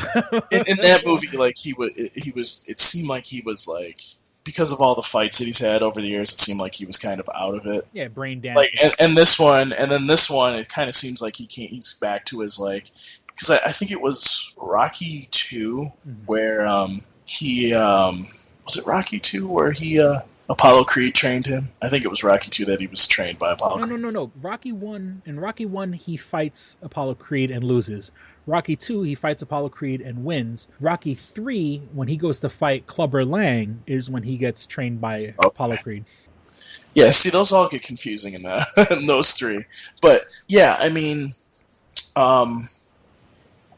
in that movie, it seemed like he was like, because of all the fights that he's had over the years, it seemed like he was kind of out of it. Yeah, brain damage. And this one, it kind of seems like he's back to his because I think it was Rocky 2 where he was it Rocky 2 where he Apollo Creed trained him. I think it was Rocky 2 that he was trained by Apollo Creed. No. Rocky 1, in Rocky 1 he fights Apollo Creed and loses. Rocky 2, he fights Apollo Creed and wins. Rocky 3, when he goes to fight Clubber Lang, is when he gets trained by Apollo Creed. Yeah, see, those all get confusing in those three. But, yeah, I mean, I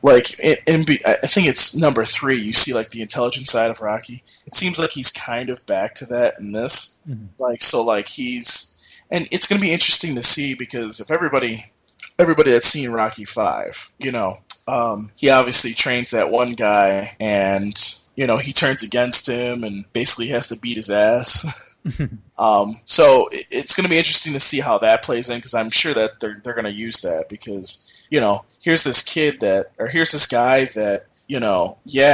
think it's number 3, you see, the intelligence side of Rocky. It seems like he's kind of back to that in this. Mm-hmm. He's... And it's going to be interesting to see, because if everybody that's seen Rocky 5, he obviously trains that one guy, and he turns against him and basically has to beat his ass. So it's going to be interesting to see how that plays in, because I'm sure that they're going to use that, because here's this guy that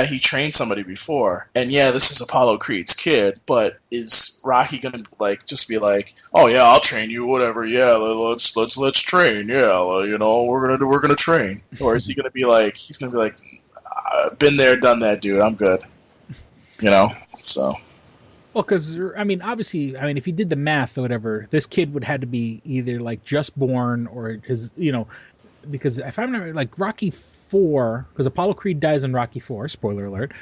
he trained somebody before, and this is Apollo Creed's kid, but is Rocky gonna just be like, oh yeah, I'll train you, whatever, yeah, let's train, yeah, we're gonna train, or is he gonna be like, I've been there, done that, dude, I'm good, so. Well, because obviously, if you did the math or whatever, this kid would have to be either just born or his, because if I remember, Rocky 4, because Apollo Creed dies in Rocky 4, spoiler alert.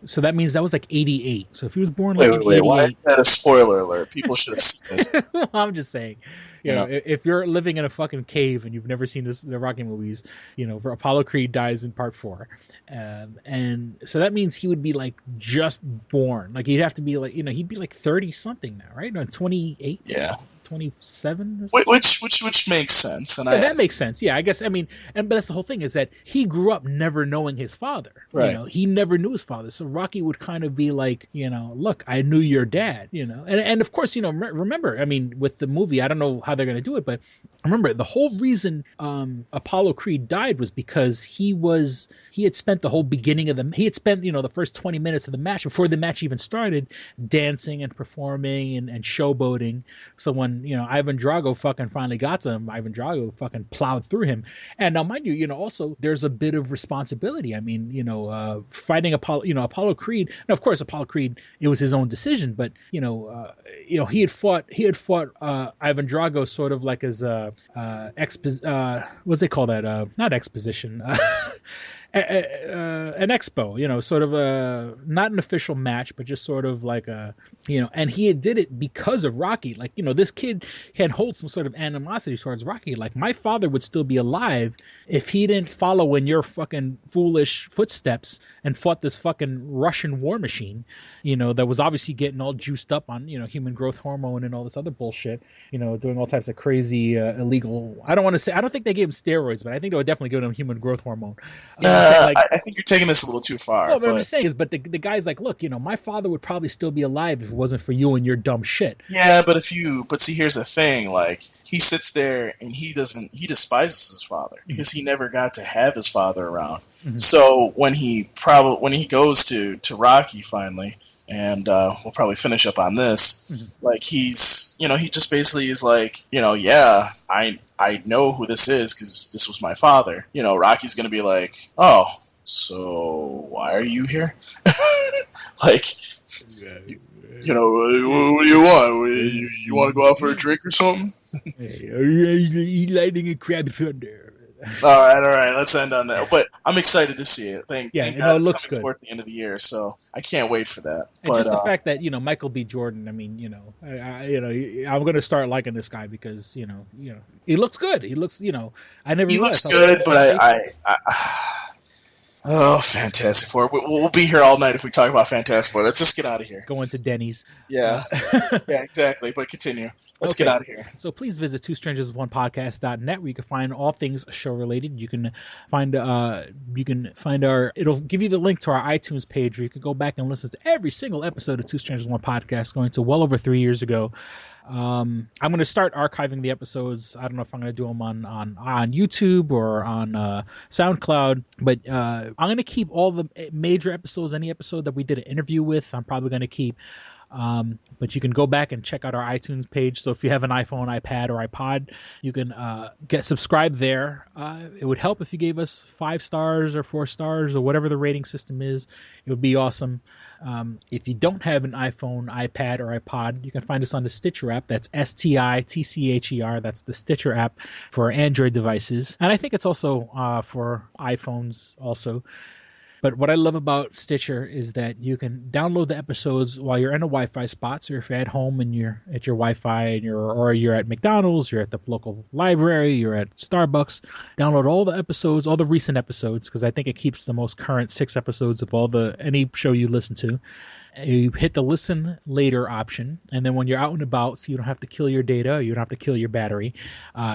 So that means that was 88. So if he was born in 88, why is that a spoiler alert? People should have seen this. Well, I'm just saying, if you're living in a fucking cave and you've never seen the Rocky movies, Apollo Creed dies in part 4, and so that means he would be just born. He'd have to be he'd be 30 something now, right? No, 28. Yeah. 27 which makes sense, and that makes sense. Yeah, I guess. But that's the whole thing, is that he grew up never knowing his father. Right. He never knew his father. So Rocky would kind of be like, look, I knew your dad. And of course, remember, with the movie, I don't know how they're going to do it, but remember the whole reason Apollo Creed died was because he had spent the whole beginning of the first 20 minutes of the match, before the match even started, dancing and performing and showboating. So when when, Ivan Drago fucking finally got to him, Ivan Drago fucking plowed through him. And now, mind you, also there's a bit of responsibility. I mean, fighting Apollo Creed. Now, of course, Apollo Creed, it was his own decision, but he had fought Ivan Drago sort of like as what's they call that? Not exposition. An expo, sort of not an official match, but just sort of like and he did it because of Rocky. Like, this kid had hold some sort of animosity towards Rocky. Like, my father would still be alive if he didn't follow in your fucking foolish footsteps and fought this fucking Russian war machine, that was obviously getting all juiced up on, human growth hormone and all this other bullshit, doing all types of crazy, illegal, I don't think they gave him steroids, but I think they were definitely giving him human growth hormone. I think you're taking this a little too far. Well, what I'm just saying is, but the guy's like, look, my father would probably still be alive if it wasn't for you and your dumb shit. Yeah, but see, here's the thing, like, he sits there and he despises his father because he never got to have his father around. Mm-hmm. So when he goes to Rocky finally, and we'll probably finish up on this, mm-hmm. like, he's, he just basically is like, yeah, I know who this is because this was my father. Rocky's going to be like, oh, so why are you here? Like, what do you want? You want to go out for a drink or something? Hey, are you lighting a crab thunder? All right. Let's end on that. But I'm excited to see it. Thank God it looks good toward the end of the year, so I can't wait for that. And just the fact that Michael B. Jordan. I mean, I'm going to start liking this guy because he looks good. He looks, I never. He looks good, but I oh, Fantastic Four. We'll be here all night if we talk about Fantastic Four. Let's just get out of here. Go into Denny's. Yeah. Yeah, exactly. But continue. Let's get out of here. So please visit twostrangersonepodcast.net where you can find all things show related. You can find it'll give you the link to our iTunes page where you can go back and listen to every single episode of Two Strangers One Podcast going to well over 3 years ago. I'm going to start archiving the episodes. I don't know if I'm going to do them on YouTube or on SoundCloud, but I'm going to keep all the major episodes. Any episode that we did an interview with, I'm probably going to keep. But you can go back and check out our iTunes page. So if you have an iPhone, iPad, or iPod, you can get subscribed there. It would help if you gave us 5 stars or 4 stars or whatever the rating system is. It would be awesome. If you don't have an iPhone, iPad, or iPod, you can find us on the Stitcher app. That's STITCHER. That's the Stitcher app for Android devices. And I think it's also for iPhones also. But what I love about Stitcher is that you can download the episodes while you're in a Wi-Fi spot. So if you're at home and you're at your Wi-Fi or you're at McDonald's, you're at the local library, you're at Starbucks, download all the episodes, all the recent episodes, because I think it keeps the most current 6 episodes of any show you listen to. You hit the listen later option, and then when you're out and about, so you don't have to kill your data, you don't have to kill your battery,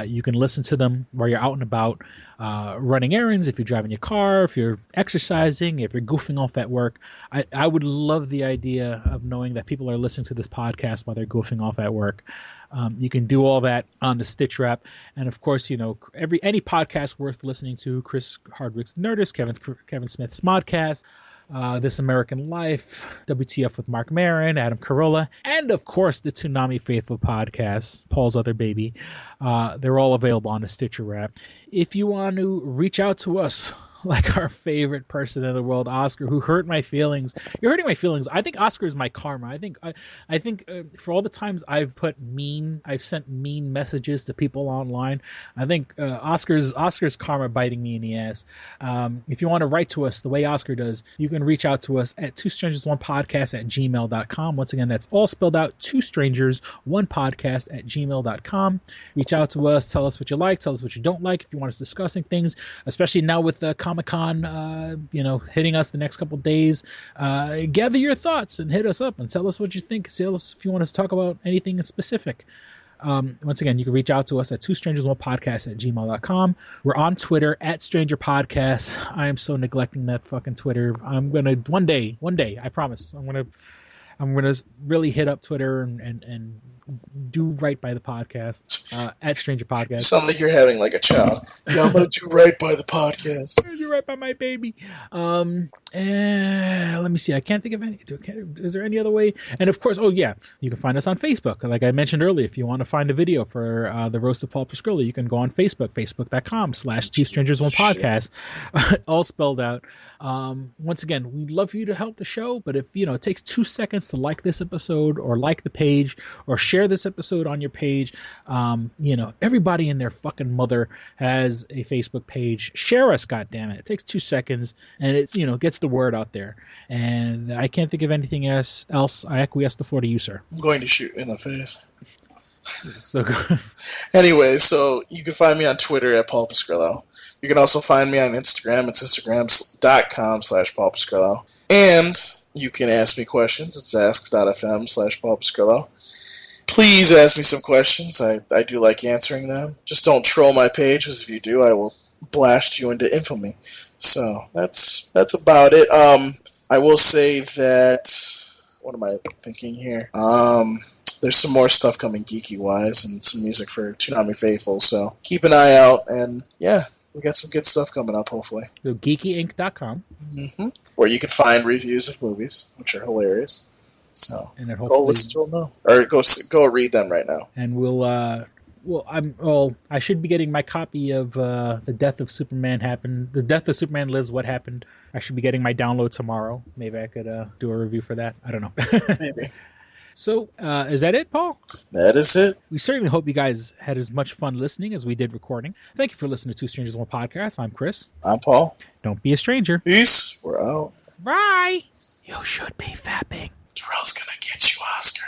you can listen to them while you're out and about, running errands, if you're driving your car, if you're exercising, if you're goofing off at work. I would love the idea of knowing that people are listening to this podcast while they're goofing off at work. You can do all that on the Stitcher app. And of course, any podcast worth listening to, Chris Hardwick's Nerdist, Kevin Smith's Modcast, This American Life, WTF with Mark Maron, Adam Carolla, and of course the Toonami Faithful podcast, Paul's Other Baby. They're all available on the Stitcher app. If you want to reach out to us, like our favorite person in the world, Oscar, who hurt my feelings. You're hurting my feelings. I think Oscar is my karma. I think for all the times I've sent mean messages to people online, I think Oscar's karma biting me in the ass. If you want to write to us the way Oscar does, you can reach out to us at twostrangersonepodcast@gmail.com. Once again, that's all spelled out, twostrangersonepodcast@gmail.com. Reach out to us. Tell us what you like. Tell us what you don't like. If you want us discussing things, especially now with the Comic-Con, hitting us the next couple days. Gather your thoughts and hit us up and tell us what you think. Tell us if you want us to talk about anything specific. Once again, you can reach out to us at twostrangersonepodcast@gmail.com. We're on Twitter at Stranger Podcast. I am so neglecting that fucking Twitter. I'm gonna one day, I promise. I'm going to really hit up Twitter and do right by the podcast at Stranger Podcast. You sound like you're having like a child. Yeah, I'm going to do right by the podcast. Do right by my baby. Let me see. I can't think of any. Is there any other way? And of course, you can find us on Facebook. Like I mentioned earlier, if you want to find a video for the Roast of Paul Pascrella, you can go on Facebook, facebook.com/2strangers1podcast, all spelled out. Once again, we'd love for you to help the show, but if it takes 2 seconds to like this episode or like the page or share this episode on your page, everybody and their fucking mother has a Facebook page. Share us, goddammit. It takes 2 seconds and it gets the word out there. And I can't think of anything else. I acquiesce the floor to you, sir. I'm going to shoot you in the face. So good. Anyway, so you can find me on Twitter at Paul Pascrello. You can also find me on Instagram. It's instagram.com/Paul Pascrello. And you can ask me questions. It's ask.fm/Paul Pascrello. Please ask me some questions. I do like answering them. Just don't troll my page, because if you do, I will blast you into infamy. So that's about it. I will say that, what am I thinking here? There's some more stuff coming geeky-wise and some music for Toonami Faithful, so keep an eye out, and yeah, we got some good stuff coming up, hopefully. So geekyinc.com. Mm-hmm. Where you can find reviews of movies, which are hilarious. So and then go listen to them now. Or go read them right now. And I should be getting my copy of The Death of Superman Happened. The Death of Superman Lives, What Happened. I should be getting my download tomorrow. Maybe I could do a review for that. I don't know. Maybe. So, is that it, Paul? That is it. We certainly hope you guys had as much fun listening as we did recording. Thank you for listening to Two Strangers One Podcast. I'm Chris. I'm Paul. Don't be a stranger. Peace. We're out. Bye. You should be fapping. Terrell's gonna get you, Oscar.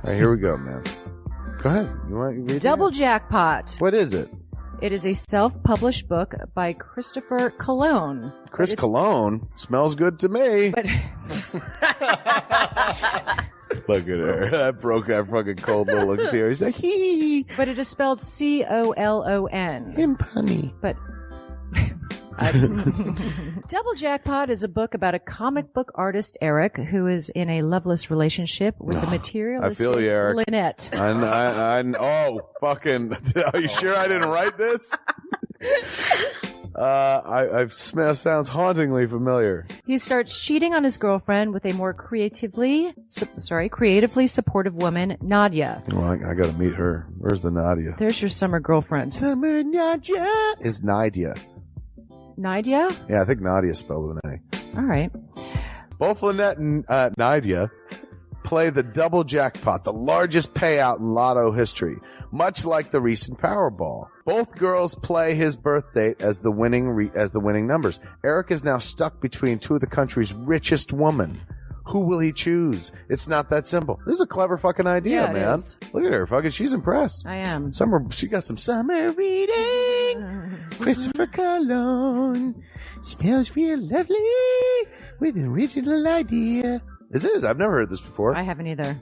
All right, here we go, man. Go ahead. You want to read Double it? Jackpot. What is it? It is a self-published book by Christopher Cologne. Chris Cologne smells good to me. But Look at her. That broke that fucking cold little exterior. He's like, hee. But it is spelled Colon. Him punny. But Double Jackpot is a book about a comic book artist, Eric, who is in a loveless relationship with the materialistic I feel you, Eric. Lynette. Oh, fucking. Are you sure I didn't write this? Sounds hauntingly familiar. He starts cheating on his girlfriend with a more creatively supportive woman, Nadia. Well, I got to meet her. Where's the Nadia? There's your summer girlfriend. Summer Nadia is Nadia. Nadia? Yeah, I think Nadia spelled with an A. All right. Both Lynette and Nadia play the double jackpot, the largest payout in lotto history, much like the recent Powerball. Both girls play his birth date as the winning numbers. Eric is now stuck between two of the country's richest women. Who will he choose? It's not that simple. This is a clever fucking idea, Yeah, it man. is. Look at her, fucking. She's impressed. I am. She got some summer reading. Christopher Cologne smells real lovely with an original idea. This is. I've never heard this before. I haven't either.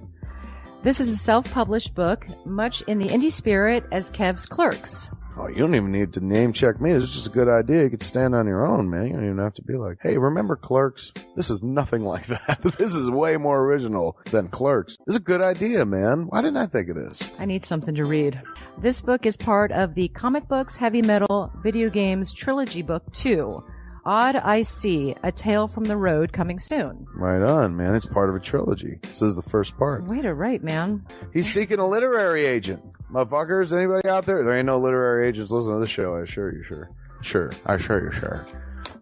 This is a self-published book, much in the indie spirit as Kev's Clerks. Oh, you don't even need to name check me. It's just a good idea. You could stand on your own, man. You don't even have to be like, hey, remember Clerks? This is nothing like that. This is way more original than Clerks. This is a good idea, man. Why didn't I think of this? I need something to read. This book is part of the Comic Books, Heavy Metal, Video Games Trilogy Book 2. Odd I See, A Tale from the Road, coming soon. Right on, man. It's part of a trilogy. This is the first part. Way to write, man. He's seeking a literary agent. Motherfuckers, anybody out there? There ain't no literary agents listening to this show. I assure you, sure. Sure. I assure you, sure.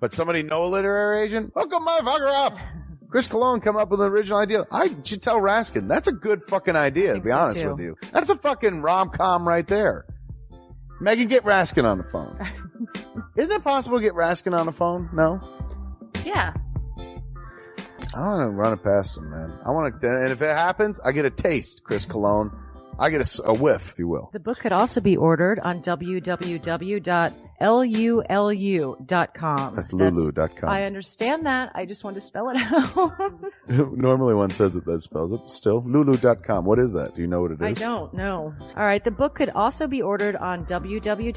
But somebody know a literary agent? Hook a motherfucker up! Chris Cologne come up with an original idea. I should tell Raskin. That's a good fucking idea, to be honest with you. That's a fucking rom-com right there. Megan, get Raskin on the phone. Isn't it possible to get Raskin on the phone? No? Yeah. I want to run it past him, man. And if it happens, I get a taste, Chris Cologne. I get a whiff, if you will. The book could also be ordered on www.amazon.com. LULU.com. That's Lulu.com. I understand that. I just want to spell it out. Normally one says it that spells it. Still, Lulu.com. What is that? Do you know what it is? I don't know. All right. The book could also be ordered on www.lulu.com.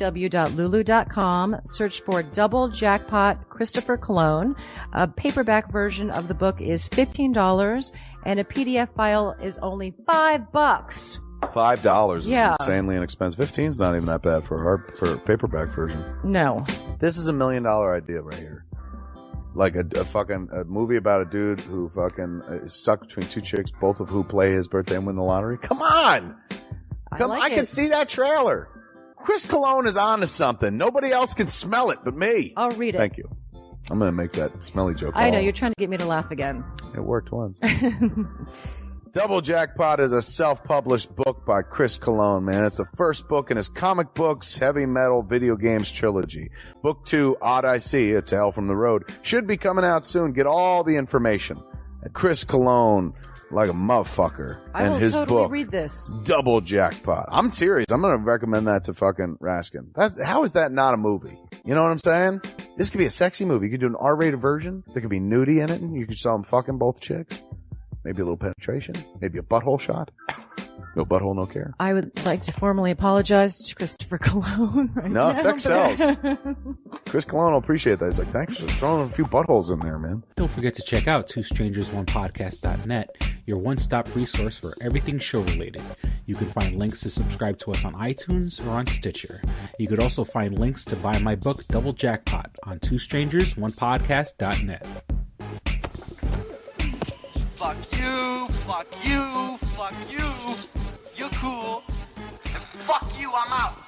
Search for Double Jackpot Christopher Cologne. A paperback version of the book is $15 and a PDF file is only $5. $5 is Yeah. insanely inexpensive. 15's not even that bad for a paperback version. No. This is $1 million idea right here. Like a movie about a dude who fucking is stuck between two chicks, both of who play his birthday and win the lottery. Come on! I can see that trailer. Chris Cologne is on to something. Nobody else can smell it but me. I'll read it. Thank you. I'm going to make that smelly joke. I know. You're trying to get me to laugh again. It worked once. Double Jackpot is a self-published book by Chris Cologne, man. It's the first book in his comic books, heavy metal, video games trilogy. Book 2, Odd I See, A Tale from the Road, should be coming out soon. Get all the information at Chris Cologne, like a motherfucker. I and will his totally book, read this. Double Jackpot. I'm serious. I'm going to recommend that to fucking Raskin. How is that not a movie? You know what I'm saying? This could be a sexy movie. You could do an R-rated version. There could be nudie in it, and you could show them fucking both chicks. Maybe a little penetration. Maybe a butthole shot. No butthole, no care. I would like to formally apologize to Christopher Cologne. No, sex sells. Chris Cologne will appreciate that. He's like, thanks for throwing a few buttholes in there, man. Don't forget to check out twostrangersonePodcast.net, your one-stop resource for everything show-related. You can find links to subscribe to us on iTunes or on Stitcher. You could also find links to buy my book, Double Jackpot, on twostrangersonepodcast.net. Fuck you, fuck you, fuck you. You're cool. And fuck you, I'm out.